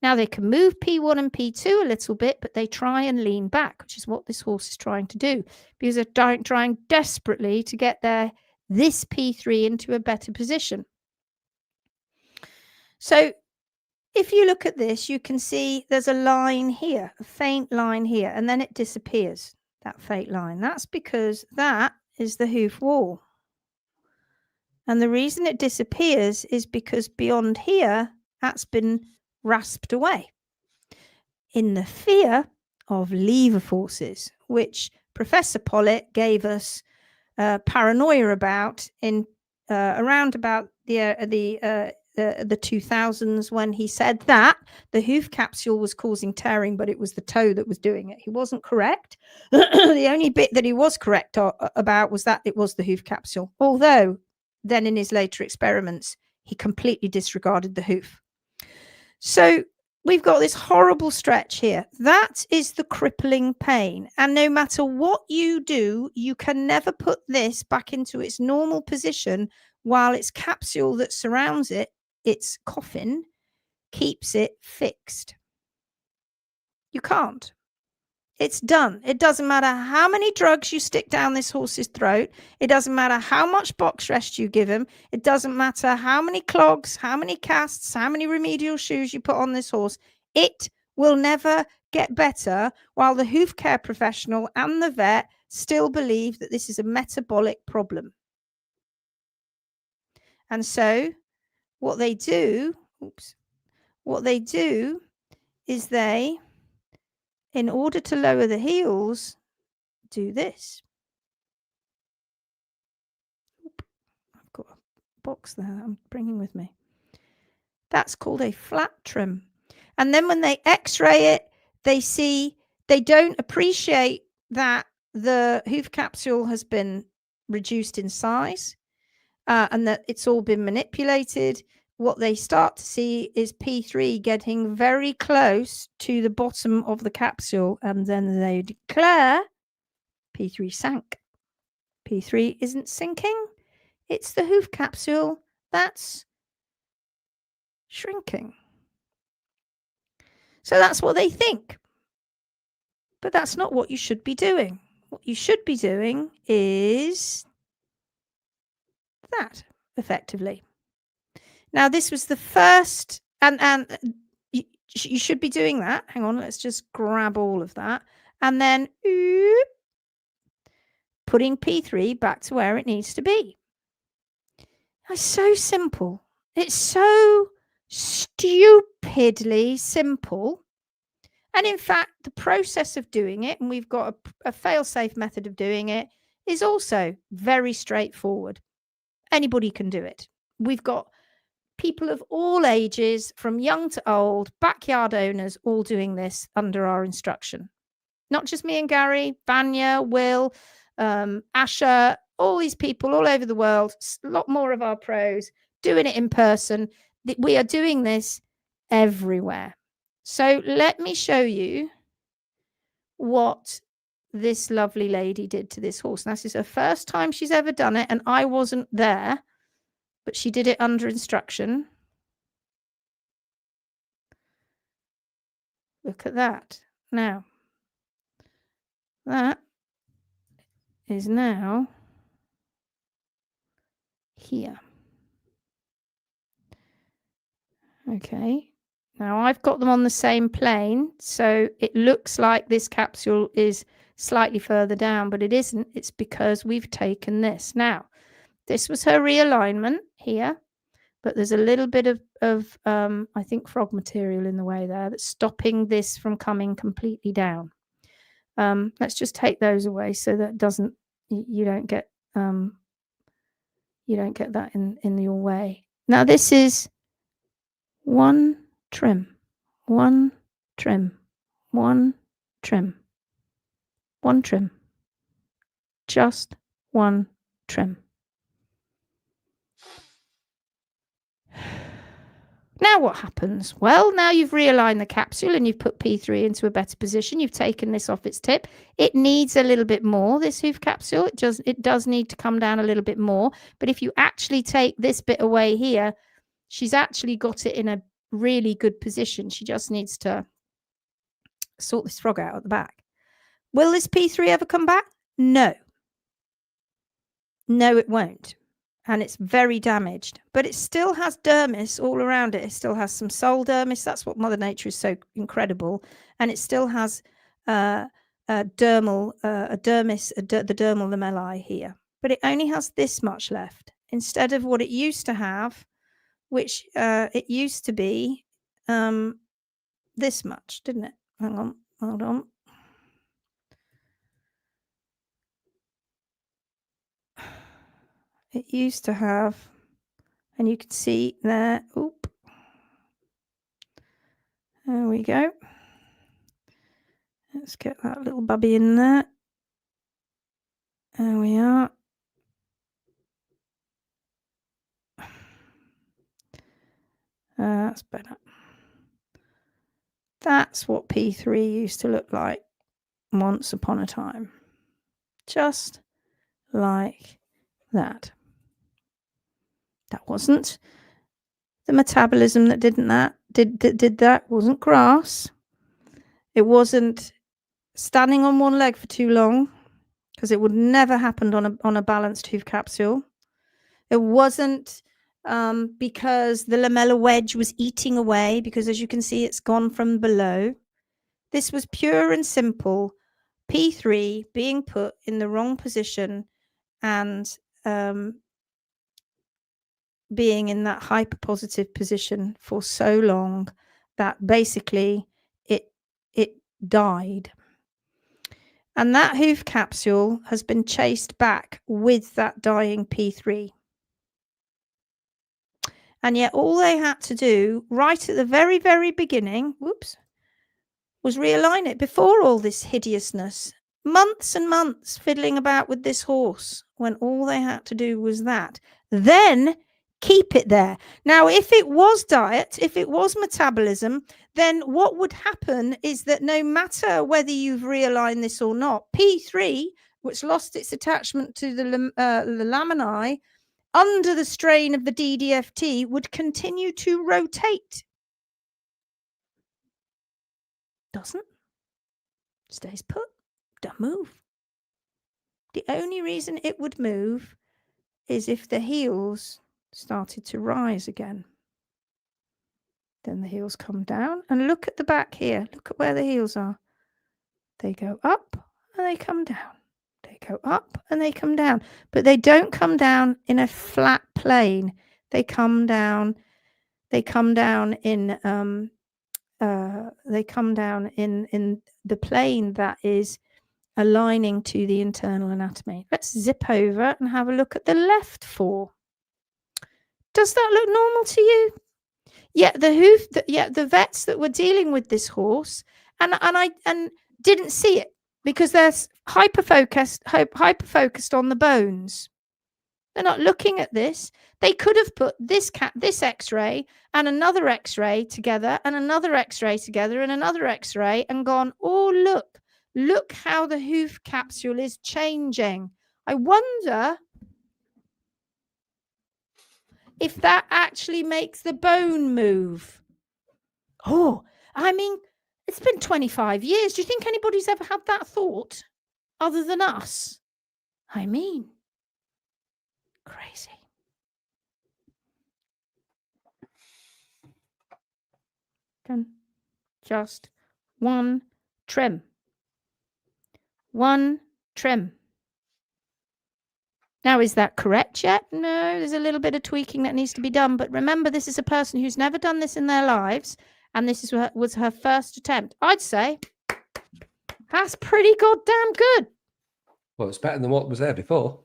A: Now, they can move P1 and P2 a little bit, but they try and lean back, which is what this horse is trying to do, because they're trying desperately to get this P3 into a better position. So if you look at this, you can see there's a line here, a faint line here, and then it disappears, that faint line. That's because that is the hoof wall. And the reason it disappears is because beyond here, that's been rasped away in the fear of lever forces, which Professor Pollitt gave us paranoia about in around about the 2000s, when he said that the hoof capsule was causing tearing, but it was the toe that was doing it. He wasn't correct. The only bit that he was correct about was that it was the hoof capsule, although then in his later experiments, he completely disregarded the hoof. So we've got this horrible stretch here. That is the crippling pain. And no matter what you do, you can never put this back into its normal position while its capsule that surrounds it, its coffin, keeps it fixed. You can't. It's done. It doesn't matter how many drugs you stick down this horse's throat. It doesn't matter how much box rest you give him. It doesn't matter how many clogs, how many casts, how many remedial shoes you put on this horse. It will never get better while the hoof care professional and the vet still believe that this is a metabolic problem. And so what they do is they in order to lower the heels, do this. I've got a box there that I'm bringing with me. That's called a flat trim. And then when they x-ray it, they don't appreciate that the hoof capsule has been reduced in size and that it's all been manipulated. What they start to see is P3 getting very close to the bottom of the capsule, and then they declare P3 sank. P3 isn't sinking. It's the hoof capsule that's shrinking. So that's what they think. But that's not what you should be doing. What you should be doing is that, effectively. Now, this was the first, and you should be doing that. Hang on, let's just grab all of that. And then putting P3 back to where it needs to be. It's so simple. It's so stupidly simple. And in fact, the process of doing it, and we've got a fail-safe method of doing it, is also very straightforward. Anybody can do it. We've got people of all ages, from young to old, backyard owners, all doing this under our instruction. Not just me and Gary, Vanya, Will, Asha, all these people all over the world, a lot more of our pros doing it in person. We are doing this everywhere. So let me show you what this lovely lady did to this horse. Now, this is her first time she's ever done it, and I wasn't there, but she did it under instruction. Look at that. Now, that is now here. Okay. Now I've got them on the same plane, so it looks like this capsule is slightly further down, but it isn't. It's because we've taken this. Now, this was her realignment here, but there's a little bit of I think frog material in the way there that's stopping this from coming completely down. Let's just take those away so that doesn't you don't get that in your way. Now this is one trim, one trim, one trim, one trim, just one trim. Now what happens? Well, now you've realigned the capsule and you've put P3 into a better position. You've taken this off its tip. It needs a little bit more, this hoof capsule. It does need to come down a little bit more. But if you actually take this bit away here, she's actually got it in a really good position. She just needs to sort this frog out at the back. Will this P3 ever come back? No. No, it won't. And it's very damaged, but it still has dermis all around it. It still has some sole dermis. That's what Mother Nature is so incredible. And it still has the dermal lamellae here, but it only has this much left instead of what it used to have, which it used to be this much, didn't it? Hang on, hold on. It used to have, and you can see there, oop, there we go. Let's get that little bubby in there. There we are. That's better. That's what P3 used to look like once upon a time. Just like that. That wasn't the metabolism that did that. Wasn't grass. It wasn't standing on one leg for too long, because it would never happen on a balanced hoof capsule. It wasn't because the lamella wedge was eating away, because as you can see, it's gone from below. This was pure and simple P3 being put in the wrong position and being in that hyperpositive position for so long that basically it died. And that hoof capsule has been chased back with that dying P3. And yet all they had to do right at the very, very beginning, was realign it before all this hideousness. Months and months fiddling about with this horse when all they had to do was that. Then keep it there. Now, if it was diet, if it was metabolism, then what would happen is that no matter whether you've realigned this or not, P3, which lost its attachment to the laminae, under the strain of the DDFT, would continue to rotate. Doesn't. Stays put. Don't move. The only reason it would move is if the heels started to rise again. Then the heels come down, and look at the back here. Look at where the heels are. They go up and they come down. They go up and they come down, but they don't come down in a flat plane. They come down. They come down in the plane that is aligning to the internal anatomy. Let's zip over and have a look at the left fore. Does that look normal to you? Yeah, the vets that were dealing with this horse and didn't see it because they're hyper focused on the bones. They're not looking at this. They could have put this X-ray and another X-ray together and another X-ray together and another X-ray and gone, oh, look how the hoof capsule is changing. I wonder if that actually makes the bone move. Oh, I mean, it's been 25 years. Do you think anybody's ever had that thought other than us? I mean, crazy. Just one trim. One trim. Now, is that correct yet? No, there's a little bit of tweaking that needs to be done. But remember, this is a person who's never done this in their lives. And this was her first attempt. I'd say that's pretty goddamn good.
B: Well, it's better than what was there before.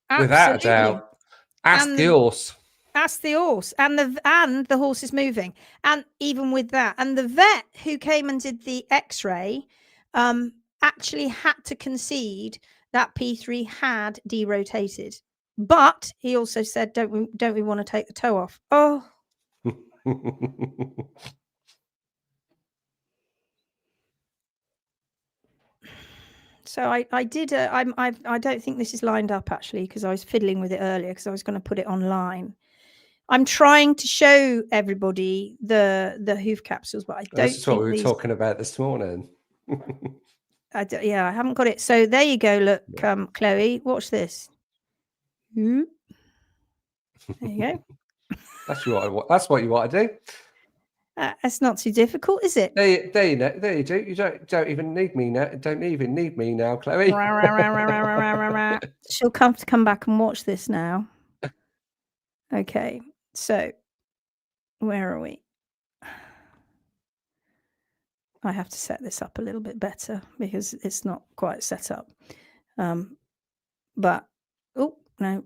A: Absolutely.
B: Without a doubt. Ask the horse.
A: Ask the horse. And the horse is moving. And even with that. And the vet who came and did the X-ray actually had to concede that P3 had derotated. But he also said, don't we want to take the toe off? Oh. So I did. I don't think this is lined up actually because I was fiddling with it earlier because I was going to put it online. I'm trying to show everybody the hoof capsules, but I don't.
B: That's what we were talking about this morning.
A: Yeah, I haven't got it. So there you go. Look, Chloe, watch this. There you go.
B: That's what you want to do.
A: That's not too difficult, is it?
B: There you do. You don't even need me now. Don't even need me now, Chloe.
A: She'll come back and watch this now. Okay, so where are we? I have to set this up a little bit better because it's not quite set up. But oh no.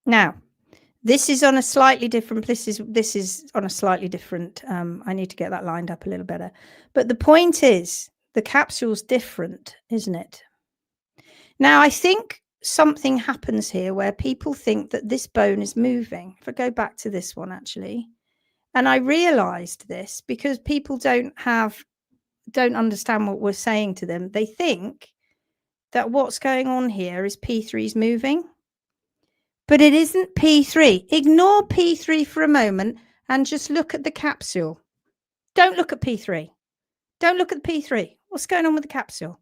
A: Now, this is on a slightly different. This is on a slightly different. I need to get that lined up a little better. But the point is, the capsule's different, isn't it? Now, I think something happens here where people think that this bone is moving. If I go back to this one, actually, and I realised this because people don't understand what we're saying to them. They think that what's going on here is P3's moving. But it isn't P3. Ignore P3 for a moment and just look at the capsule. Don't look at P3. Don't look at the P3. What's going on with the capsule?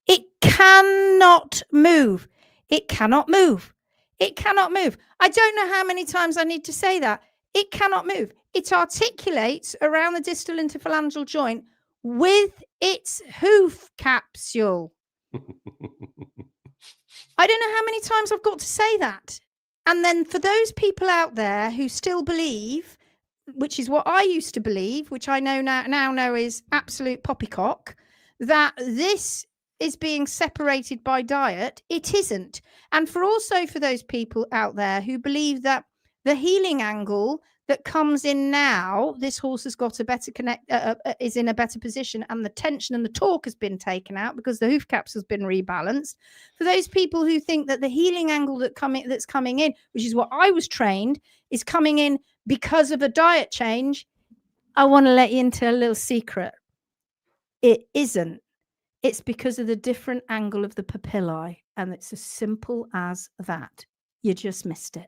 A: It cannot move. It cannot move. It cannot move. I don't know how many times I need to say that. It cannot move. It articulates around the distal interphalangeal joint with its hoof capsule. I don't know how many times I've got to say that. And then for those people out there who still believe, which is what I used to believe, which I know now know is absolute poppycock, that this is being separated by diet, it isn't. And for those people out there who believe that the healing angle that comes in now, this horse has got a better is in a better position, and the tension and the torque has been taken out because the hoof caps has been rebalanced. For those people who think that the healing angle that's coming in, which is what I was trained, is coming in because of a diet change, I want to let you into a little secret. It isn't. It's because of the different angle of the papillae, and it's as simple as that. You just missed it.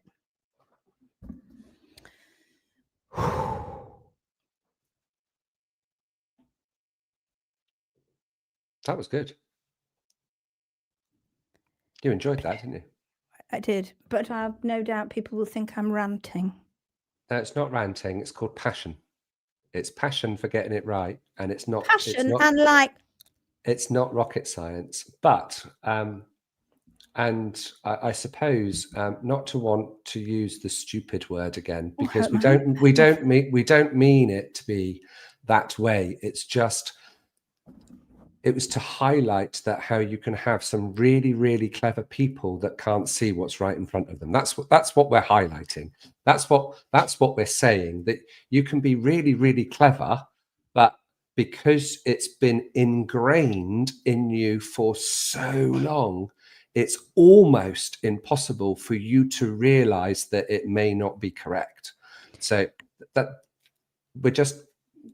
B: That was good. You enjoyed that, didn't you?
A: I did, but I have no doubt people will think I'm ranting.
B: No, it's not ranting. It's called passion. It's passion for getting it right, and it's not
A: Passion
B: it's not,
A: and like.
B: It's not rocket science, but and I suppose not to want to use the stupid word again, because we don't mean it to be that way. It's just, it was to highlight that how you can have some really, really clever people that can't see what's right in front of them. That's what we're highlighting. That's what we're saying, that you can be really, really clever, but because it's been ingrained in you for so long, it's almost impossible for you to realize that it may not be correct. So that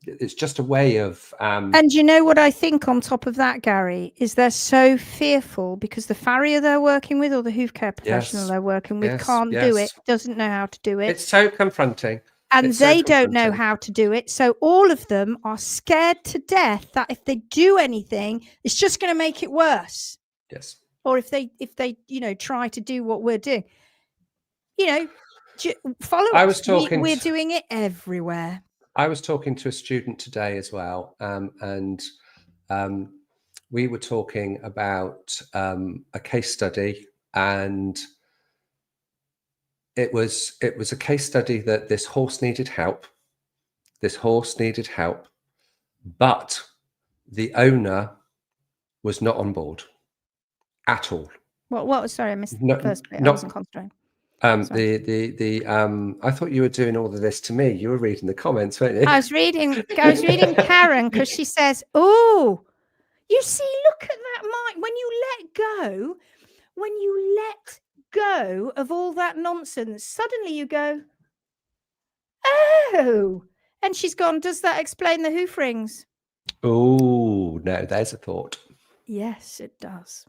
B: it's just a way of
A: and you know what I think on top of that, Gary, is they're so fearful because the farrier they're working with or the hoof care professional they're working with can't do it, doesn't know how to do it.
B: It's so confronting.
A: And they don't know how to do it. So all of them are scared to death that if they do anything, it's just going to make it worse.
B: Yes.
A: Or if they try to do what we're doing, follow us. We're doing it everywhere.
B: I was talking to a student today as well, and we were talking about a case study, and it was a case study that this horse needed help. But the owner was not on board at all.
A: What? Sorry, I missed the first bit. I wasn't concentrating.
B: I thought you were doing all of this to me. You were reading the comments, weren't you?
A: I was reading Karen, because she says, "Oh, you see, look at that, Mike. When you let go of all that nonsense, suddenly you go, oh." And she's gone, "Does that explain the hoof rings?"
B: Oh no, there's a thought.
A: Yes, it does.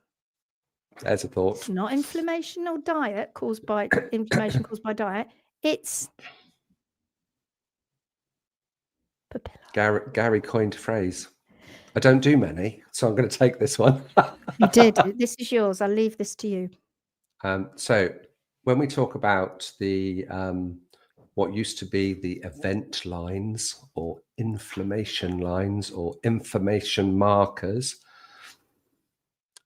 B: There's a thought.
A: It's not inflammation or diet caused by inflammation caused by diet. It's papilla.
B: Gary coined a phrase. I don't do many, so I'm going to take this one.
A: You did. This is yours. I'll leave this to you.
B: So when we talk about the what used to be the event lines or inflammation lines or information markers,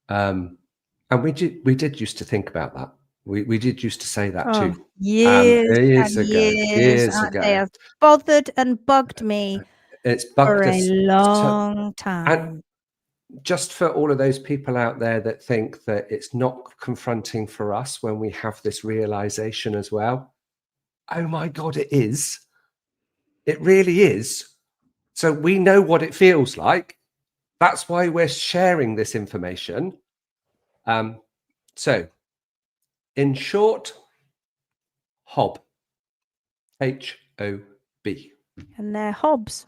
B: and we did used to think about that. We did used to say that too.
A: Years ago. They have bothered and bugged me.
B: It's bugged
A: for a long time.
B: And just for all of those people out there that think that it's not confronting for us when we have this realization as well. Oh my God, it is. It really is. So we know what it feels like. That's why we're sharing this information. So in short, HOB, HOB.
A: And they're hobs.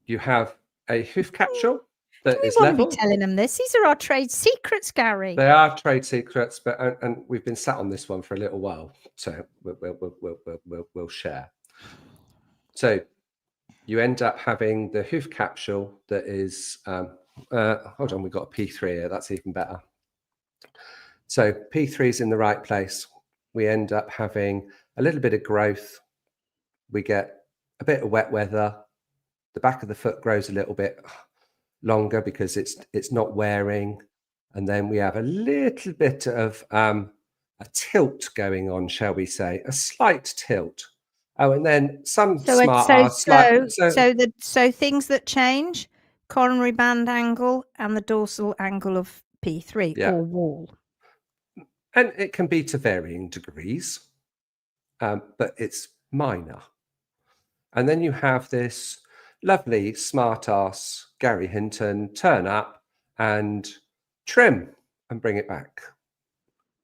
B: You have a hoof capsule that is
A: level. We
B: level.
A: won't be telling them this. These are our trade secrets, Gary.
B: They are trade secrets, but and we've been sat on this one for a little while, so we'll share. So you end up having the hoof capsule that is. Hold on, we've got a P3 here. That's even better. So P3 is in the right place. We end up having a little bit of growth. We get a bit of wet weather. The back of the foot grows a little bit longer because it's not wearing. And then we have a little bit of a tilt going on, shall we say, a slight tilt. Oh, and then some
A: So
B: smart ass
A: so things that change: coronary band angle and the dorsal angle of P3 or wall.
B: And it can be to varying degrees, but it's minor. And then you have this lovely smart ass Garry Hinton turn up and trim and bring it back.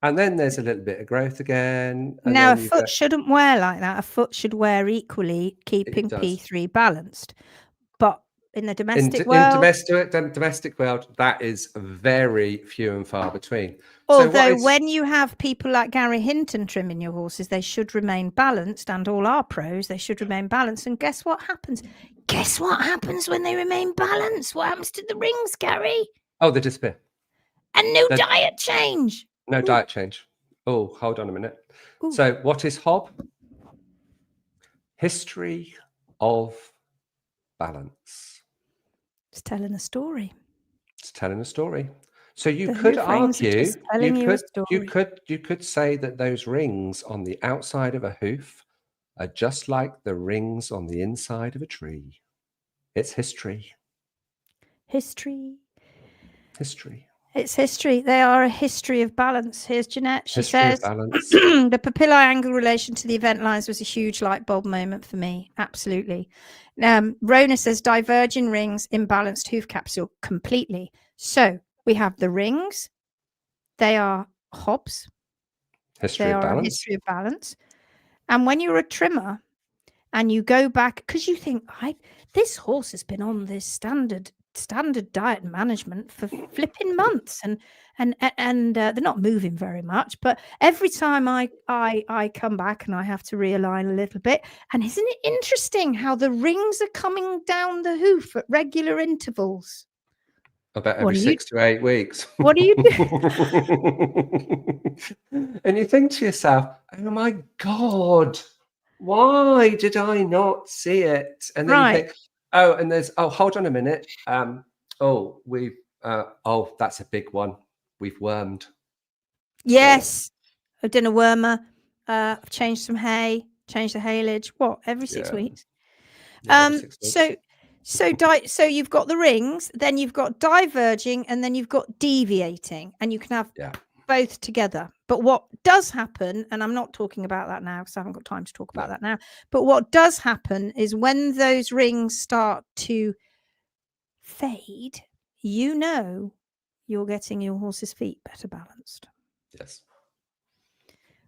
B: And then there's a little bit of growth again. And
A: Now, a
B: then
A: foot shouldn't wear like that. A foot should wear equally, keeping P3 balanced. But in the domestic world...
B: In domestic world, that is very few and far between.
A: Although when you have people like Garry Hinton trimming your horses, they should remain balanced, and all our pros, they should remain balanced. And guess what happens? Guess what happens when they remain balanced? What happens to the rings, Garry?
B: Oh, they disappear.
A: And no diet change.
B: No diet change. Oh, hold on a minute. Ooh. So what is HOB? History of balance.
A: It's telling a story.
B: It's telling a story. So you could argue, you could say that those rings on the outside of a hoof are just like the rings on the inside of a tree. It's history.
A: History.
B: History.
A: It's history. They are a history of balance. Here's Jeanette. She says, the papillae angle relation to the event lines was a huge light bulb moment for me. Absolutely. Rona says, diverging rings, imbalanced hoof capsule. Completely. So we have the rings. They are HOBs.
B: History of balance.
A: History of balance. And when you're a trimmer and you go back, because you think, this horse has been on this standard diet management for flipping months, and they're not moving very much, but every time I come back and I have to realign a little bit. And isn't it interesting how the rings are coming down the hoof at regular intervals?
B: About every 6 to 8 weeks.
A: What do you do?
B: And you think to yourself, oh my God, why did I not see it? And then you think, hold on a minute. That's a big one. We've wormed.
A: Yes. I've done a wormer. I've changed some hay, changed the haylage. What? Every 6 weeks?
B: Yeah, every 6 weeks.
A: So you've got the rings, then you've got diverging, and then you've got deviating, and you can have both together. But what does happen, and I'm not talking about that now because I haven't got time to talk about that now, but what does happen is when those rings start to fade, you're getting your horse's feet better balanced.
B: Yes.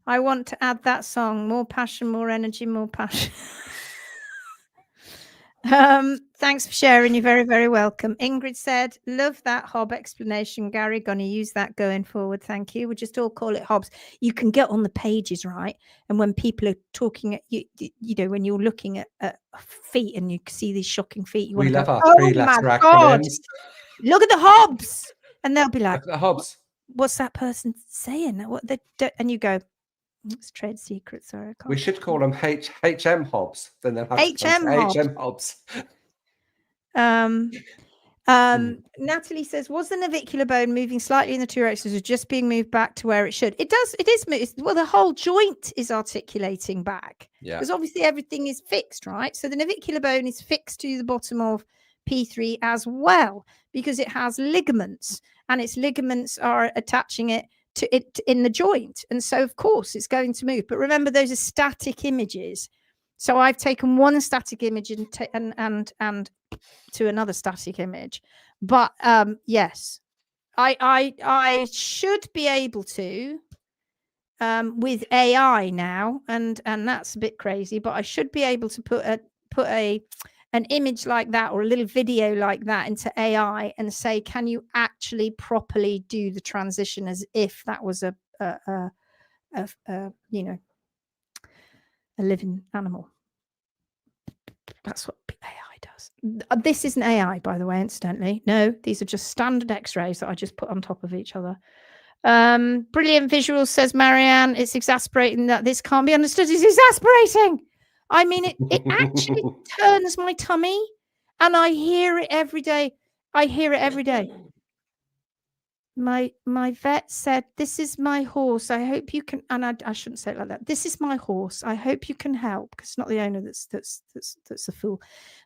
A: I want to add that song, more passion, more energy, more passion. Thanks for sharing. You're very, very welcome. Ingrid said, love that HOB explanation, Garry. Gonna use that going forward. Thank you. We'll just all call it HOBs. You can get on the pages, right? And when people are talking at you, when you're looking at feet and you see these shocking feet, you want to go,
B: oh my God,
A: look at the HOBs. And they'll be like,
B: the HOBs.
A: What's that person saying? What they do? And you go, it's trade secret. Sorry, I can't.
B: We should call them HM HOBs. Then they'll have
A: HM
B: HOBs.
A: Natalie says, was the navicular bone moving slightly in the two directions or just being moved back to where it should? It is. Well, the whole joint is articulating back. Yeah. Because obviously everything is fixed, right? So the navicular bone is fixed to the bottom of P3 as well because it has ligaments, and its ligaments are attaching it to it in the joint. And so, of course, it's going to move. But remember, those are static images. So I've taken one static image and to another static image. But yes, I should be able to with AI now, and that's a bit crazy, but I should be able to put an image like that or a little video like that into AI and say, can you actually properly do the transition as if that was a living animal? That's what AI does. This isn't AI, by the way, incidentally. No, these are just standard x-rays that I just put on top of each other. Brilliant visuals, says Marianne. It's exasperating that this can't be understood. It's exasperating. I mean, it actually turns my tummy, and I hear it every day. My vet said, "This is my horse. I hope you can," and I shouldn't say it like that. "This is my horse. I hope you can help," because it's not the owner that's a fool.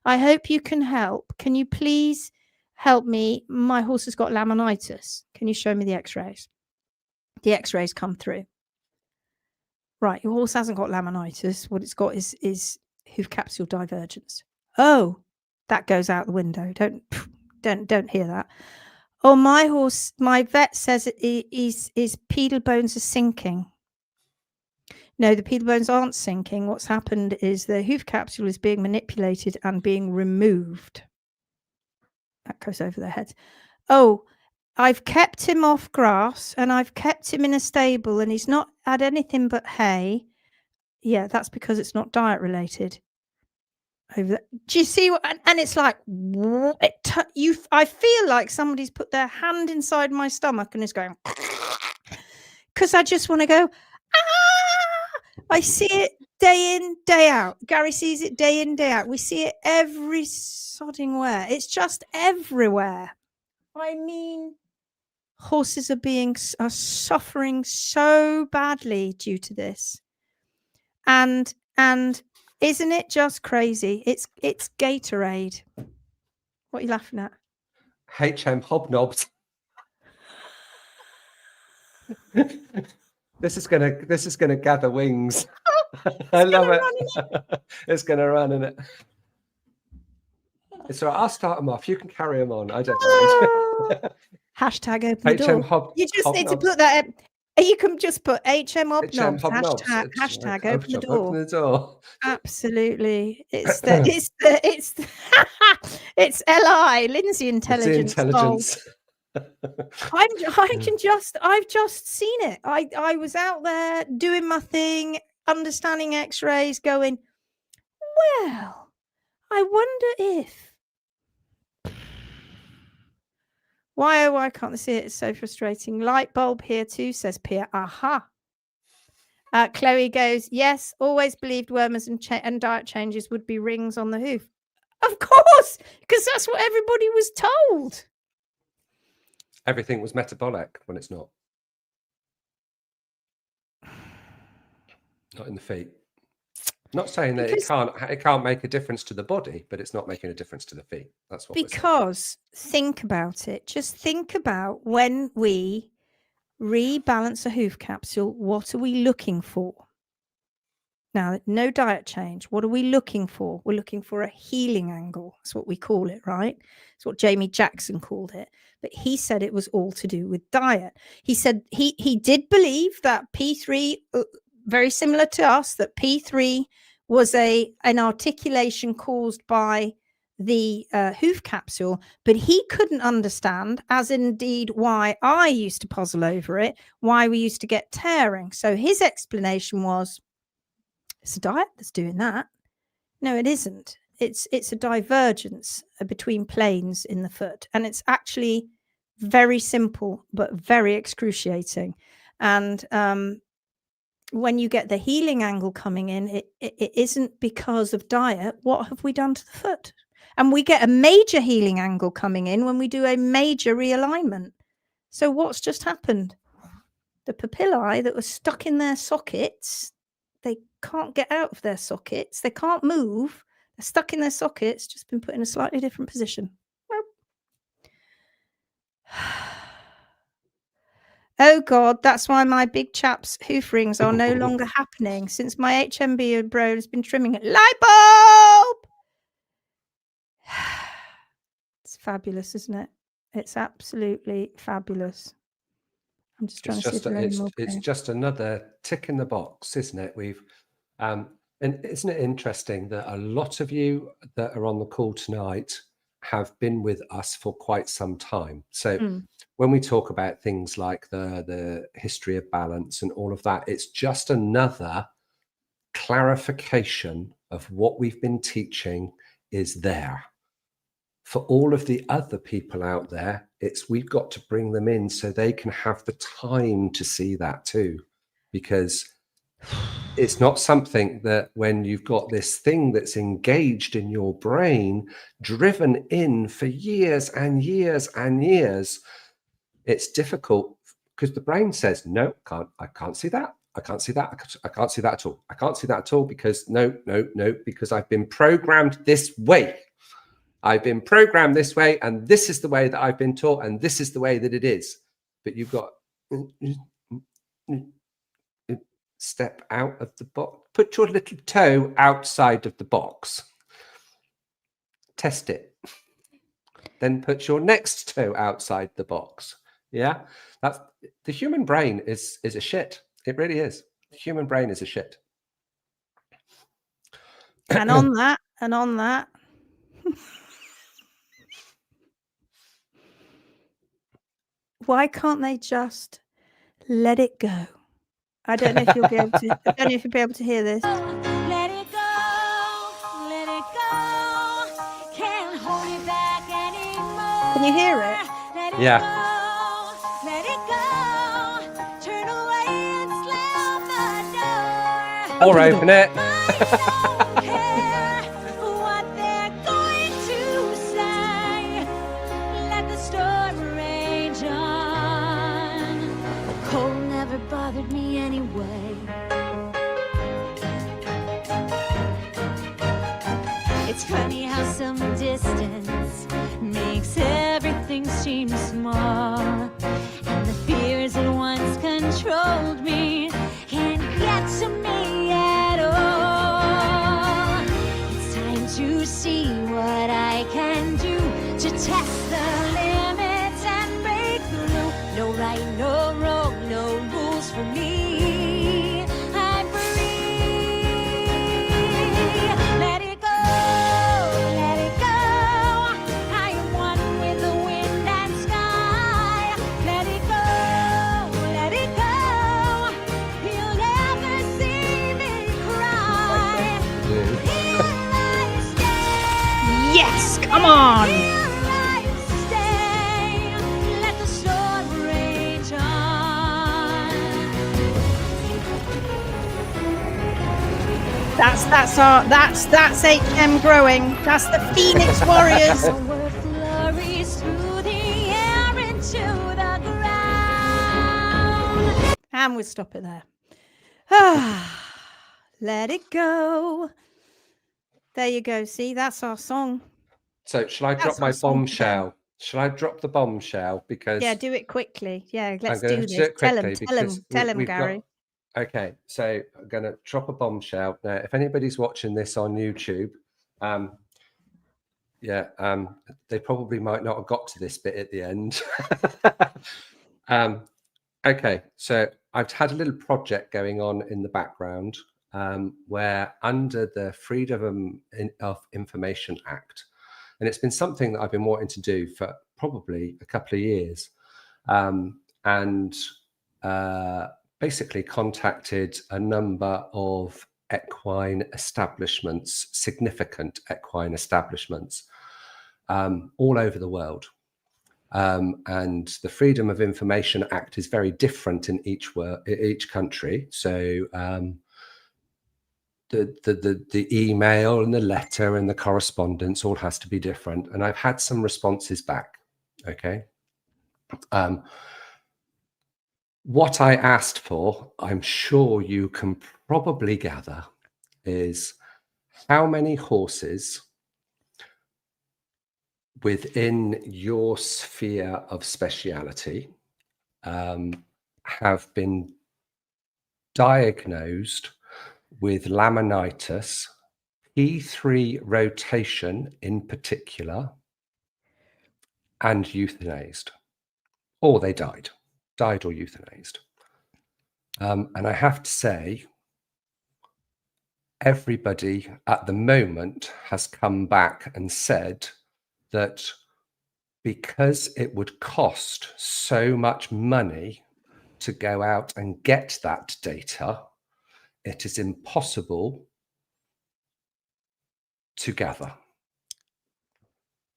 A: "I hope you can help. Can you please help me? My horse has got laminitis. Can you show me the X-rays?" The X-rays come through. Right, your horse hasn't got laminitis. What it's got is hoof capsule divergence. Oh, that goes out the window. Don't hear that. "Oh, my horse, my vet says his pedal bones are sinking." No, the pedal bones aren't sinking. What's happened is the hoof capsule is being manipulated and being removed. That goes over their heads. "Oh, I've kept him off grass and I've kept him in a stable and he's not had anything but hay." Yeah, that's because it's not diet related. Do you see what? And it's like, I feel like somebody's put their hand inside my stomach and is going, because I just want to go, ah! I see it day in, day out. Garry sees it day in, day out. We see it every sodding where. It's just everywhere. I mean, horses are suffering so badly due to this. And isn't it just crazy? It's Gatorade. What are you laughing at?
B: HM hobnobs. This is gonna gather wings. I love it. It's gonna run in it. It's all right. I'll start them off. You can carry them on. I don't mind.
A: Hashtag open the door. You just need to put that. You can just put HM hobnobs. Hashtag open the door.
B: Open the door.
A: Absolutely. It's it's LI, Lindsay intelligence. I've just seen it. I was out there doing my thing, understanding X-rays, going, well, I wonder if. Why can't they see it? It's so frustrating. Light bulb here too, says Pia. Aha. Chloe goes, yes, always believed wormers and diet changes would be rings on the hoof. Of course, because that's what everybody was told.
B: Everything was metabolic when it's not. Not in the feet. Not saying that it can't make a difference to the body, but it's not making a difference to the feet. That's what.
A: Because think about it. Just think about when we rebalance a hoof capsule, what are we looking for? Now, no diet change. What are we looking for? We're looking for a healing angle. That's what we call it, right? It's what Jamie Jackson called it. But he said it was all to do with diet. He said he did believe that P3, very similar to us, that P3 was an articulation caused by the hoof capsule, but he couldn't understand, as indeed why I used to puzzle over it, why we used to get tearing. So his explanation was, it's a diet that's doing that. No, it isn't. It's a divergence between planes in the foot, and it's actually very simple but very excruciating. And when you get the healing angle coming in, it isn't because of diet. What have we done to the foot? And we get a major healing angle coming in when we do a major realignment. So what's just happened? The papillae that were stuck in their sockets, they can't get out of their sockets. They can't move. They're stuck in their sockets, just been put in a slightly different position. Oh God, that's why my big chap's hoof rings are no longer happening since my HMB bro has been trimming it. Light bulb! It's fabulous, isn't it? It's absolutely fabulous. I'm just trying to see if there are any more.
B: It's just another tick in the box, isn't it? We've and isn't it interesting that a lot of you that are on the call tonight have been with us for quite some time. So when we talk about things like the history of balance and all of that, it's just another clarification of what we've been teaching is there. For all of the other people out there, we've got to bring them in so they can have the time to see that too, because it's not something that when you've got this thing that's engaged in your brain, driven in for years and years and years, it's difficult because the brain says, no, I can't see that. I can't see that. I can't see that at all. I can't see that at all because no, because I've been programmed this way. I've been programmed this way, and this is the way that I've been taught, and this is the way that it is. But you've got step out of the box. Put your little toe outside of the box. Test it. Then put your next toe outside the box. Yeah, that's the human brain is a shit. It really is. The human brain is a shit.
A: And on that. Why can't they just let it go? I don't know if you'll be able to. I don't know if you'll be able to hear this.
C: Let it go, let it go. Can't hold it back anymore.
A: Can you hear it?
C: Let it
B: Yeah.
C: go, let it go. Turn away and slam the door.
B: Or open it.
C: I don't care what they're going to say. Let the storm rage on. The cold never bothered me anyway. It's funny how some distance makes everything seem small. And the fears that once controlled me can't get to me at all. It's time to see what I can do to test the limits and break through. No right, no wrong, no rules for me. I'm free. Let it go, let it go. I am one with the wind and sky. Let it go, let it go. You'll never see me cry. Here I stay.
A: Yes, come on.
C: Here I stay. Let the storm rage on.
A: That's HM growing. That's the Phoenix Warriors.
C: The word flurries through the air into the ground.
A: And we'll stop it there. Ah, let it go. There you go. See, that's our song.
B: So shall I
A: That's
B: drop my
A: our song for them.
B: bombshell? Shall I drop the bombshell? Because
A: Yeah, do it quickly. Yeah, let's
B: gonna
A: do
B: do
A: this.
B: it
A: Tell
B: quickly
A: him,
B: because
A: tell him,
B: we've got-
A: Gary.
B: Okay, so I'm going to drop a bombshell. Now, if anybody's watching this on YouTube, they probably might not have got to this bit at the end. Okay, so I've had a little project going on in the background where under the Freedom of Information Act, and it's been something that I've been wanting to do for probably a couple of years, and basically contacted a number of equine establishments, significant equine establishments, all over the world. And the Freedom of Information Act is very different in each country. So the email and the letter and the correspondence all has to be different. And I've had some responses back. Okay. What I asked for, I'm sure you can probably gather, is how many horses within your sphere of speciality have been diagnosed with laminitis, P3 rotation in particular, and euthanized, or they died or euthanized. And I have to say, everybody at the moment has come back and said that because it would cost so much money to go out and get that data, it is impossible to gather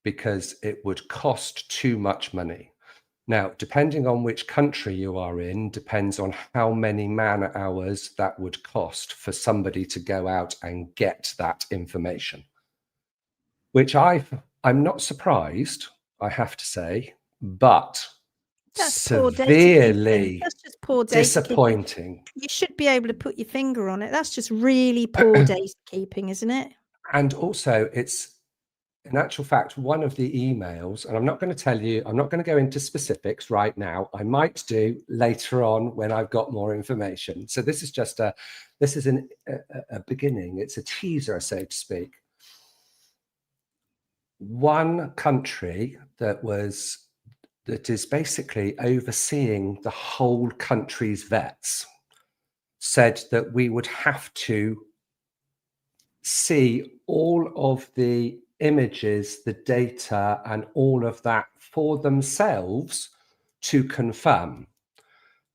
B: because it would cost too much money. Now, depending on which country you are in, depends on how many man hours that would cost for somebody to go out and get that information, which I'm not surprised, I have to say, but
A: That's poor data keeping.
B: severely
A: That's just poor data keeping.
B: disappointing.
A: You should be able to put your finger on it. That's just really poor data keeping, isn't it?
B: And also, it's in actual fact one of the emails, and I'm not going to tell you, I'm not going to go into specifics right now. I might do later on when I've got more information. So this is just a beginning. It's a teaser, so to speak. One country that is basically overseeing the whole country's vets said that we would have to see all of the images, the data, and all of that for themselves to confirm.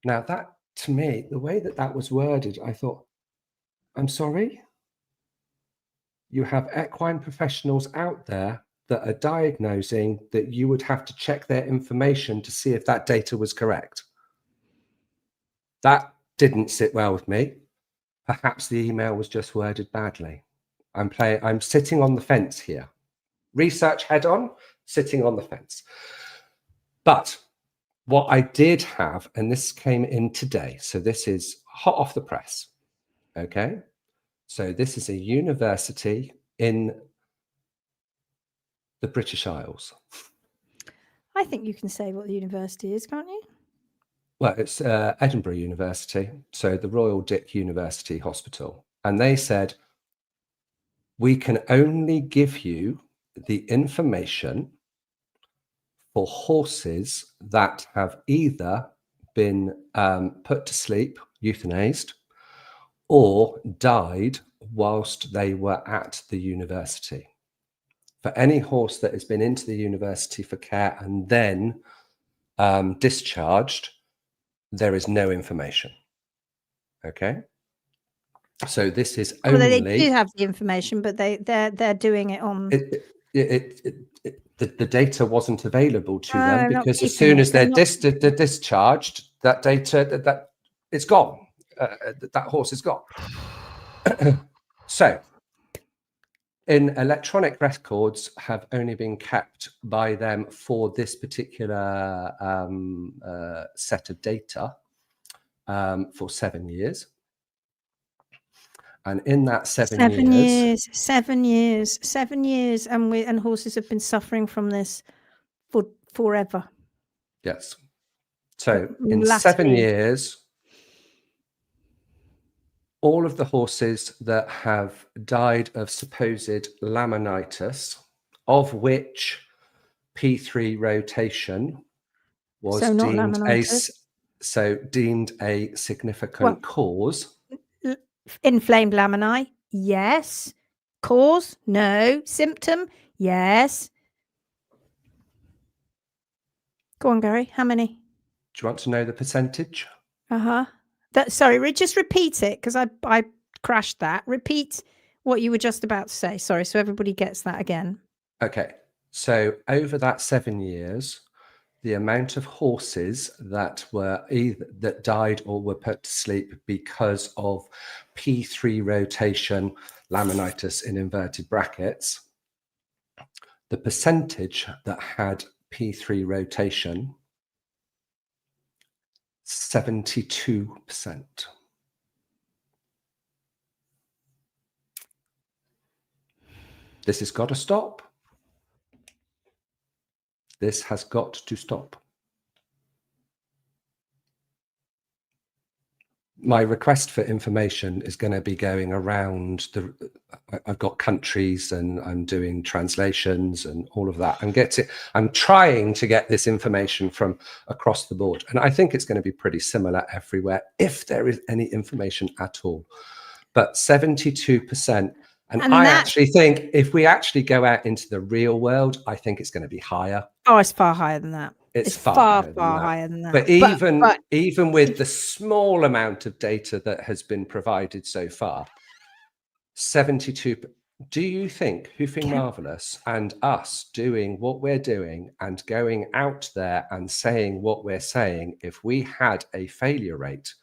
B: Now, that to me, the way that that was worded, I thought, I'm sorry? You have equine professionals out there that are diagnosing that you would have to check their information to see if that data was correct. That didn't sit well with me. Perhaps the email was just worded badly. I'm sitting on the fence here. Research head on, sitting on the fence. But what I did have, and this came in today, so this is hot off the press, okay? So this is a university in the British Isles.
A: I think you can say what the university is, can't you?
B: Well, it's Edinburgh University, so the Royal Dick University Hospital. And they said, we can only give you the information for horses that have either been put to sleep, euthanized, or died whilst they were at the university. For any horse that has been into the university for care and then discharged, there is no information. Okay, so this is only.
A: Well, they do have the information, but they're doing it on.
B: The data wasn't available to them
A: not
B: because as
A: keeping
B: soon
A: it,
B: as
A: they're
B: they're discharged, that data that it's gone. That horse is gone. So, in electronic records have only been kept by them for this particular set of data for 7 years. And in that 7 years,
A: 7 years, and horses have been suffering from this for forever.
B: yes. So in
A: Last
B: 7
A: year.
B: years, all of the horses that have died of supposed laminitis, of which P3 rotation was deemed a significant cause.
A: Inflamed lamini, yes. Cause, no. Symptom, yes. Go on, Gary. How many?
B: Do you want to know the percentage?
A: Sorry, just repeat it because I crashed that. Repeat what you were just about to say. Sorry, so everybody gets that again.
B: Okay. So over that 7 years, the amount of horses that were that died or were put to sleep because of P3 rotation, laminitis in inverted brackets, the percentage that had P3 rotation, 72%. This has got to stop. This has got to stop. My request for information is going to be going around I've got countries and I'm doing translations and all of that. I'm trying to get this information from across the board. And I think it's going to be pretty similar everywhere if there is any information at all. But 72%. And I actually think if we actually go out into the real world, I think it's going to be higher.
A: Oh, it's far higher than that. It's far higher than that.
B: But even with the small amount of data that has been provided so far, 72. Do you think Hoofing Marvellous and us doing what we're doing and going out there and saying what we're saying, if we had a failure rate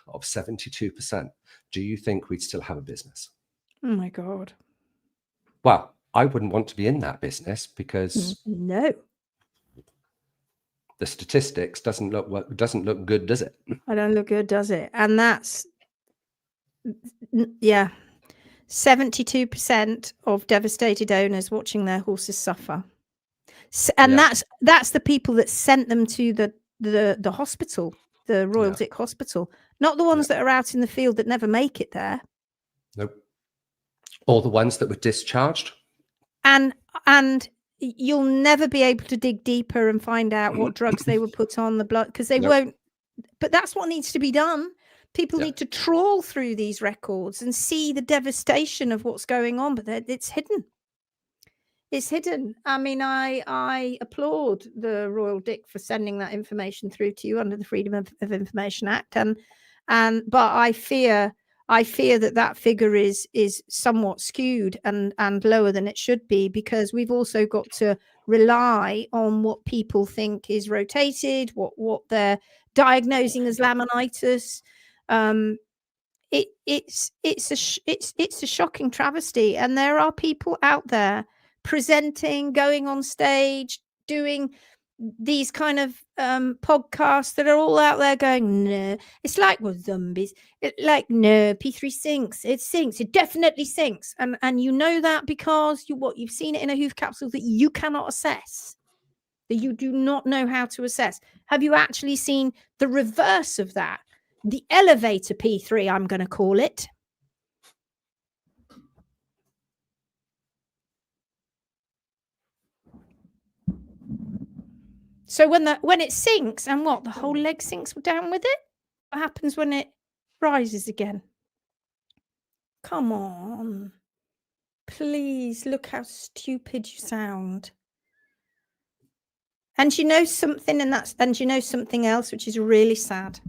B: of 72%, do you think we'd still have a business?
A: Oh my God.
B: Well, I wouldn't want to be in that business because
A: no.
B: the statistics doesn't look good, does it?
A: I don't look good, does it? And that's, yeah, 72% of devastated owners watching their horses suffer. And
B: Yeah.
A: that's the people that sent them to the hospital, the Royal Dick Hospital, not the ones that are out in the field that never make it there.
B: Nope. Or the ones that were discharged.
A: And you'll never be able to dig deeper and find out what drugs they were put on the blood, because they won't. But that's what needs to be done. People need to trawl through these records and see the devastation of what's going on, but it's hidden. It's hidden. I mean, I applaud the Royal Dick for sending that information through to you under the Freedom of Information Act, but I fear that figure is somewhat skewed and lower than it should be, because we've also got to rely on what people think is rotated, what they're diagnosing as laminitis. It's a shocking travesty, and there are people out there presenting, going on stage, doing these kind of podcasts that are all out there going, no, it's like with zombies. No, P3 sinks. It sinks. It definitely sinks. And you know that because you've seen it in a hoof capsule that you cannot assess, that you do not know how to assess. Have you actually seen the reverse of that? The elevator P3, I'm going to call it. So when it sinks, and the whole leg sinks down with it? What happens when it rises again? Come on. Please, look how stupid you sound. And you know something, and you know something else, which is really sad.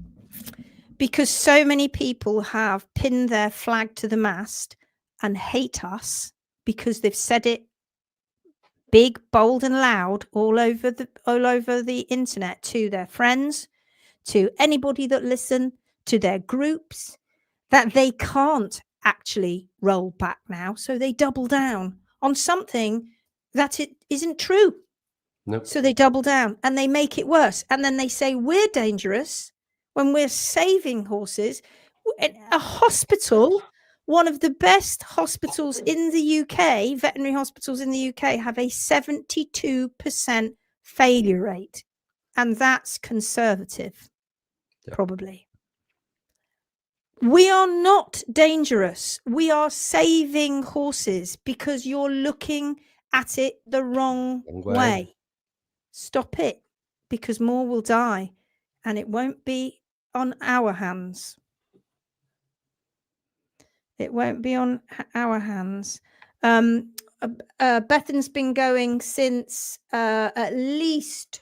A: Because so many people have pinned their flag to the mast and hate us because they've said it big, bold, and loud all over the internet, to their friends, to anybody that listen, to their groups, that they can't actually roll back now. So they double down on something that it isn't true.
B: Nope.
A: So they double down and they make it worse. And then they say we're dangerous when we're saving horses. A hospital, one of the best hospitals in the UK, veterinary hospitals in the UK, have a 72% failure rate. And that's conservative, probably. We are not dangerous. We are saving horses because you're looking at it the wrong way. Stop it, because more will die, and it won't be on our hands. It won't be on our hands. Bethan's been going since at least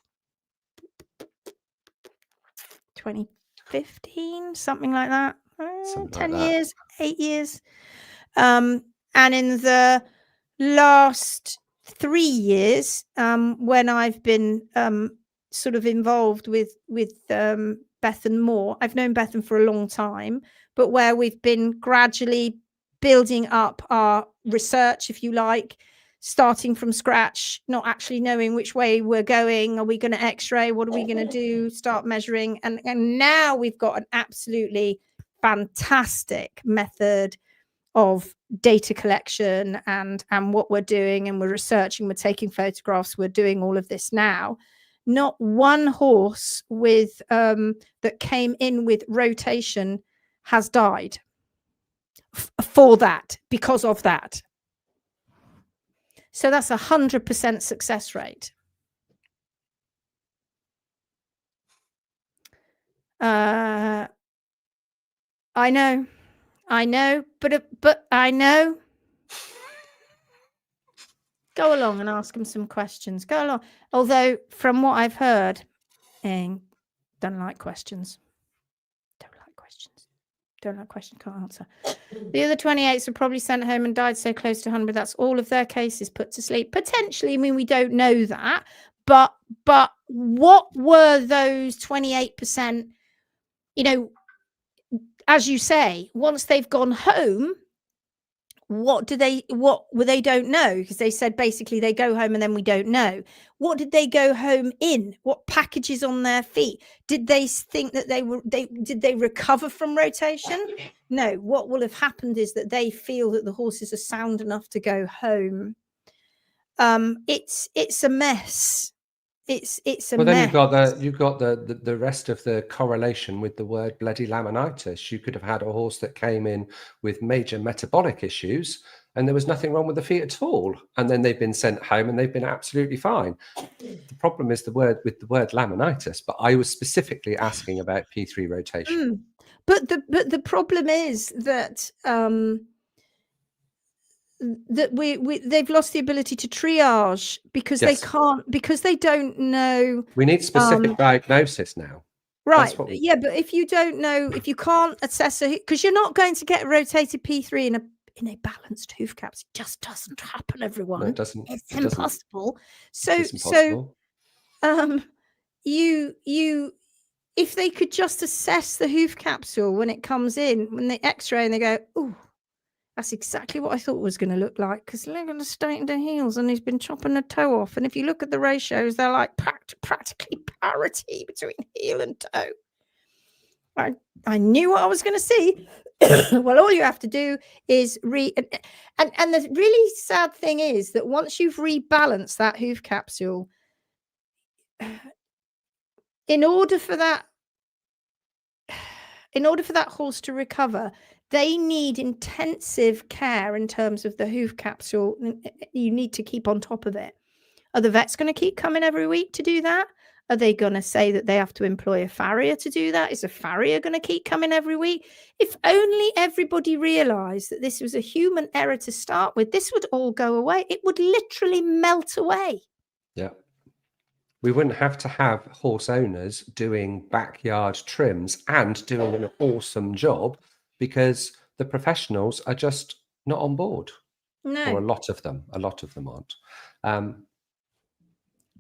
A: 2015, something like that. 10 years, 8 years. And in the last 3 years, when I've been sort of involved with Bethan more, I've known Bethan for a long time, but where we've been gradually building up our research, if you like, starting from scratch, not actually knowing which way we're going. Are we going to x-ray? What are we going to do? Start measuring. And now we've got an absolutely fantastic method of data collection and what we're doing, and we're researching, we're taking photographs, we're doing all of this now. Not one horse with that came in with rotation has died for that, because of that. So that's 100% success rate. I know, but I know. Go along and ask him some questions. Go along. Although, from what I've heard, don't like questions. Don't like questions, can't answer. The other 28s were probably sent home and died so close to 100. That's all of their cases put to sleep. Potentially, I mean, we don't know that. But what were those 28%, you know, as you say, once they've gone home, what they don't know, because they said basically they go home and then we don't know. What did they go home in? What packages on their feet? Did they think that did they recover from rotation? No, what will have happened is that they feel that the horses are sound enough to go home. It's a mess. It's a
B: Well,
A: mess.
B: then you've got the rest of the correlation with the word bloody laminitis. You could have had a horse that came in with major metabolic issues and there was nothing wrong with the feet at all, and then they've been sent home and they've been absolutely fine. The problem is the word laminitis, but I was specifically asking about P3 rotation.
A: But the problem is that that they've lost the ability to triage because
B: Yes.
A: they can't, because they don't know.
B: We need specific diagnosis now.
A: Right. Yeah, but if you don't know, if you can't assess because you're not going to get a rotated P3 in a balanced hoof caps, it just doesn't happen, everyone.
B: No, it doesn't.
A: It's impossible.
B: It's impossible.
A: You if they could just assess the hoof capsule when it comes in, when they x-ray and they go, oh, that's exactly what I thought it was going to look like, because they're going to straighten the heels and he's been chopping a toe off. And if you look at the ratios, they're like practically parity between heel and toe. I knew what I was going to see. Well, all you have to do is and the really sad thing is that once you've rebalanced that hoof capsule, in order for that horse to recover, they need intensive care in terms of the hoof capsule. You need to keep on top of it. Are the vets going to keep coming every week to do that? Are they going to say that they have to employ a farrier to do that? Is a farrier going to keep coming every week? If only everybody realized that this was a human error to start with, this would all go away. It would literally melt away.
B: Yeah. We wouldn't have to have horse owners doing backyard trims and doing an awesome job, because the professionals are just not on board.
A: No.
B: Or a lot of them aren't.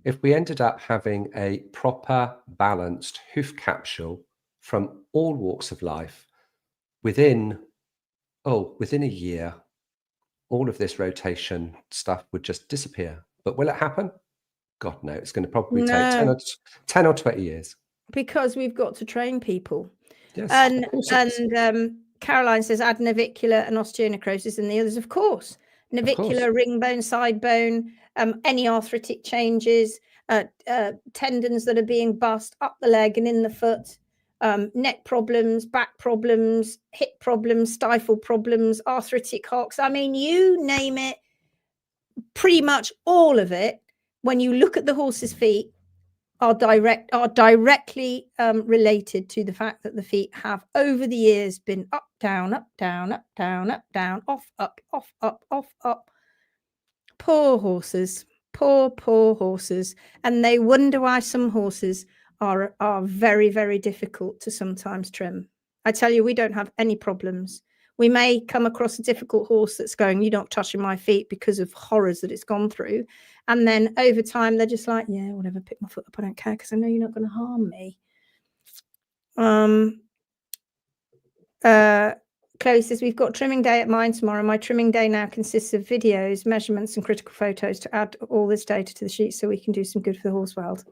B: If we ended up having a proper balanced hoof capsule from all walks of life, within a year, all of this rotation stuff would just disappear. But will it happen? God, no. It's going to probably take 10 or 20 years.
A: Because we've got to train people.
B: Yes,
A: and Caroline says add navicular and osteonecrosis and the others, of course. Navicular, ring bone, side bone, any arthritic changes, tendons that are being bust up the leg and in the foot, neck problems, back problems, hip problems, stifle problems, arthritic hocks. I mean, you name it, pretty much all of it, when you look at the horse's feet, are directly related to the fact that the feet have over the years been up, down, up, down, up, down, up, down, off, up, off, up, off, up. Poor horses, poor horses. And they wonder why some horses are very, very difficult to sometimes trim. I tell you, we don't have any problems. We may come across a difficult horse that's going, you're not touching my feet, because of horrors that it's gone through. And then over time, they're just like, yeah, whatever, pick my foot up. I don't care, because I know you're not going to harm me. Chloe says, we've got trimming day at mine tomorrow. My trimming day now consists of videos, measurements and critical photos to add all this data to the sheet so we can do some good for the horse world.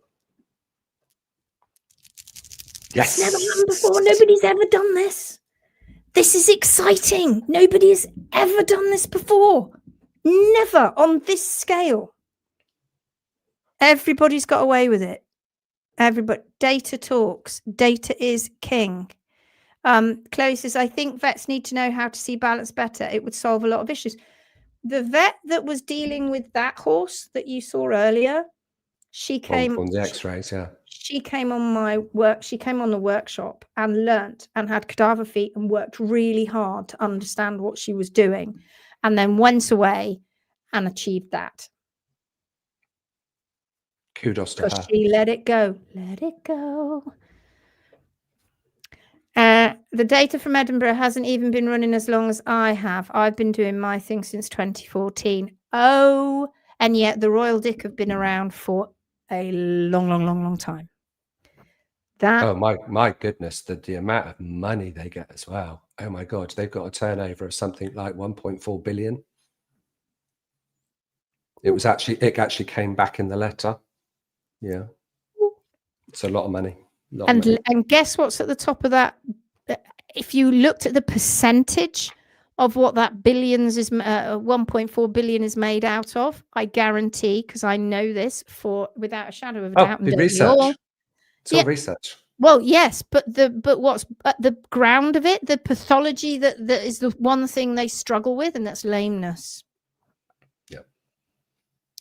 B: Yes.
A: It's never happened before. Nobody's ever done this. This is exciting. Nobody has ever done this before. Never on this scale. Everybody's got away with it. Everybody. Data talks. Data is king. Chloe says, I think vets need to know how to see balance better. It would solve a lot of issues. The vet that was dealing with that horse that you saw earlier, she came
B: on the x-rays, yeah.
A: She came on my work. She came on the workshop and learnt and had cadaver feet and worked really hard to understand what she was doing, and then went away and achieved that.
B: Kudos to her.
A: She let it go. Let it go. The data from Edinburgh hasn't even been running as long as I have. I've been doing my thing since 2014. Oh, and yet the Royal Dick have been around for a long time. That
B: Oh my goodness, the amount of money they get as well. Oh my God, they've got a turnover of something like 1.4 billion. It actually came back in the letter. Yeah, it's a lot of money.
A: and guess what's at the top of that? If you looked at the percentage of what that billions is 1.4 billion is made out of, I guarantee, because I know this without a shadow of a doubt.
B: The research. It's all research.
A: Well, yes, but what's at the ground of it, the pathology that is the one thing they struggle with, and that's lameness.
B: Yeah.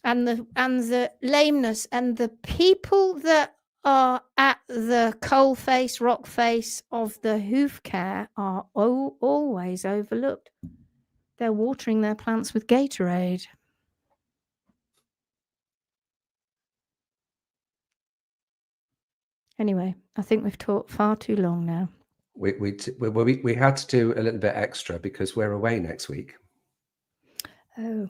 A: And the lameness, and the people that are at the coal face, rock face of the hoof care are always overlooked. They're watering their plants with Gatorade. Anyway, I think we've talked far too long now.
B: We had to do a little bit extra because we're away next week.
A: Oh.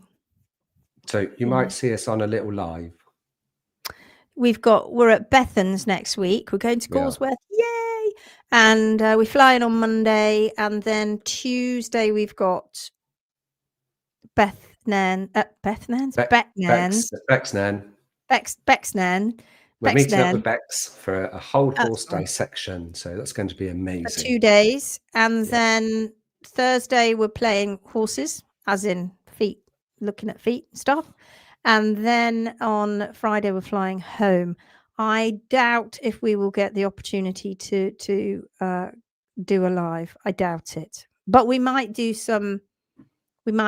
B: So you might see us on a little live.
A: We're at Bethan's next week. We're going to Galsworth. Yay! And we're flying on Monday. And then Tuesday we've got Bexnan.
B: We're meeting up with Bex for a whole horse dissection. So that's going to be amazing.
A: For 2 days. And then Thursday we're playing horses, as in feet, looking at feet and stuff. And then on Friday we're flying home. I doubt if we will get the opportunity to do a live. I doubt it. But we might do some look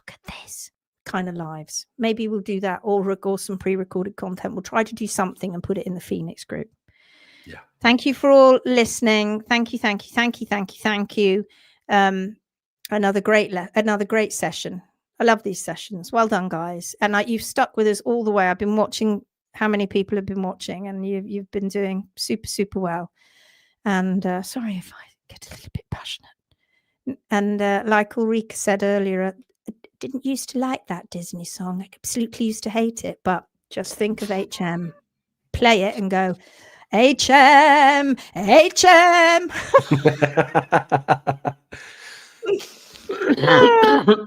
A: at this kind of lives. Maybe we'll do that, or some pre-recorded content. We'll try to do something and put it in the Phoenix group.
B: Yeah.
A: Thank you for all listening. Thank you. Another great session. I love these sessions. Well done, guys. And you've stuck with us all the way. I've been watching how many people have been watching, and you've been doing super, super well. And sorry if I get a little bit passionate. And like Ulrika said earlier, I didn't used to like that Disney song. I absolutely used to hate it. But just think of HM. Play it and go, HM.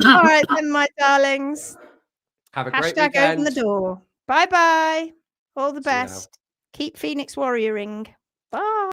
A: All right, then, my darlings.
B: Have a great
A: #
B: weekend.
A: open the door. Bye. All the best. Keep Phoenix warrioring.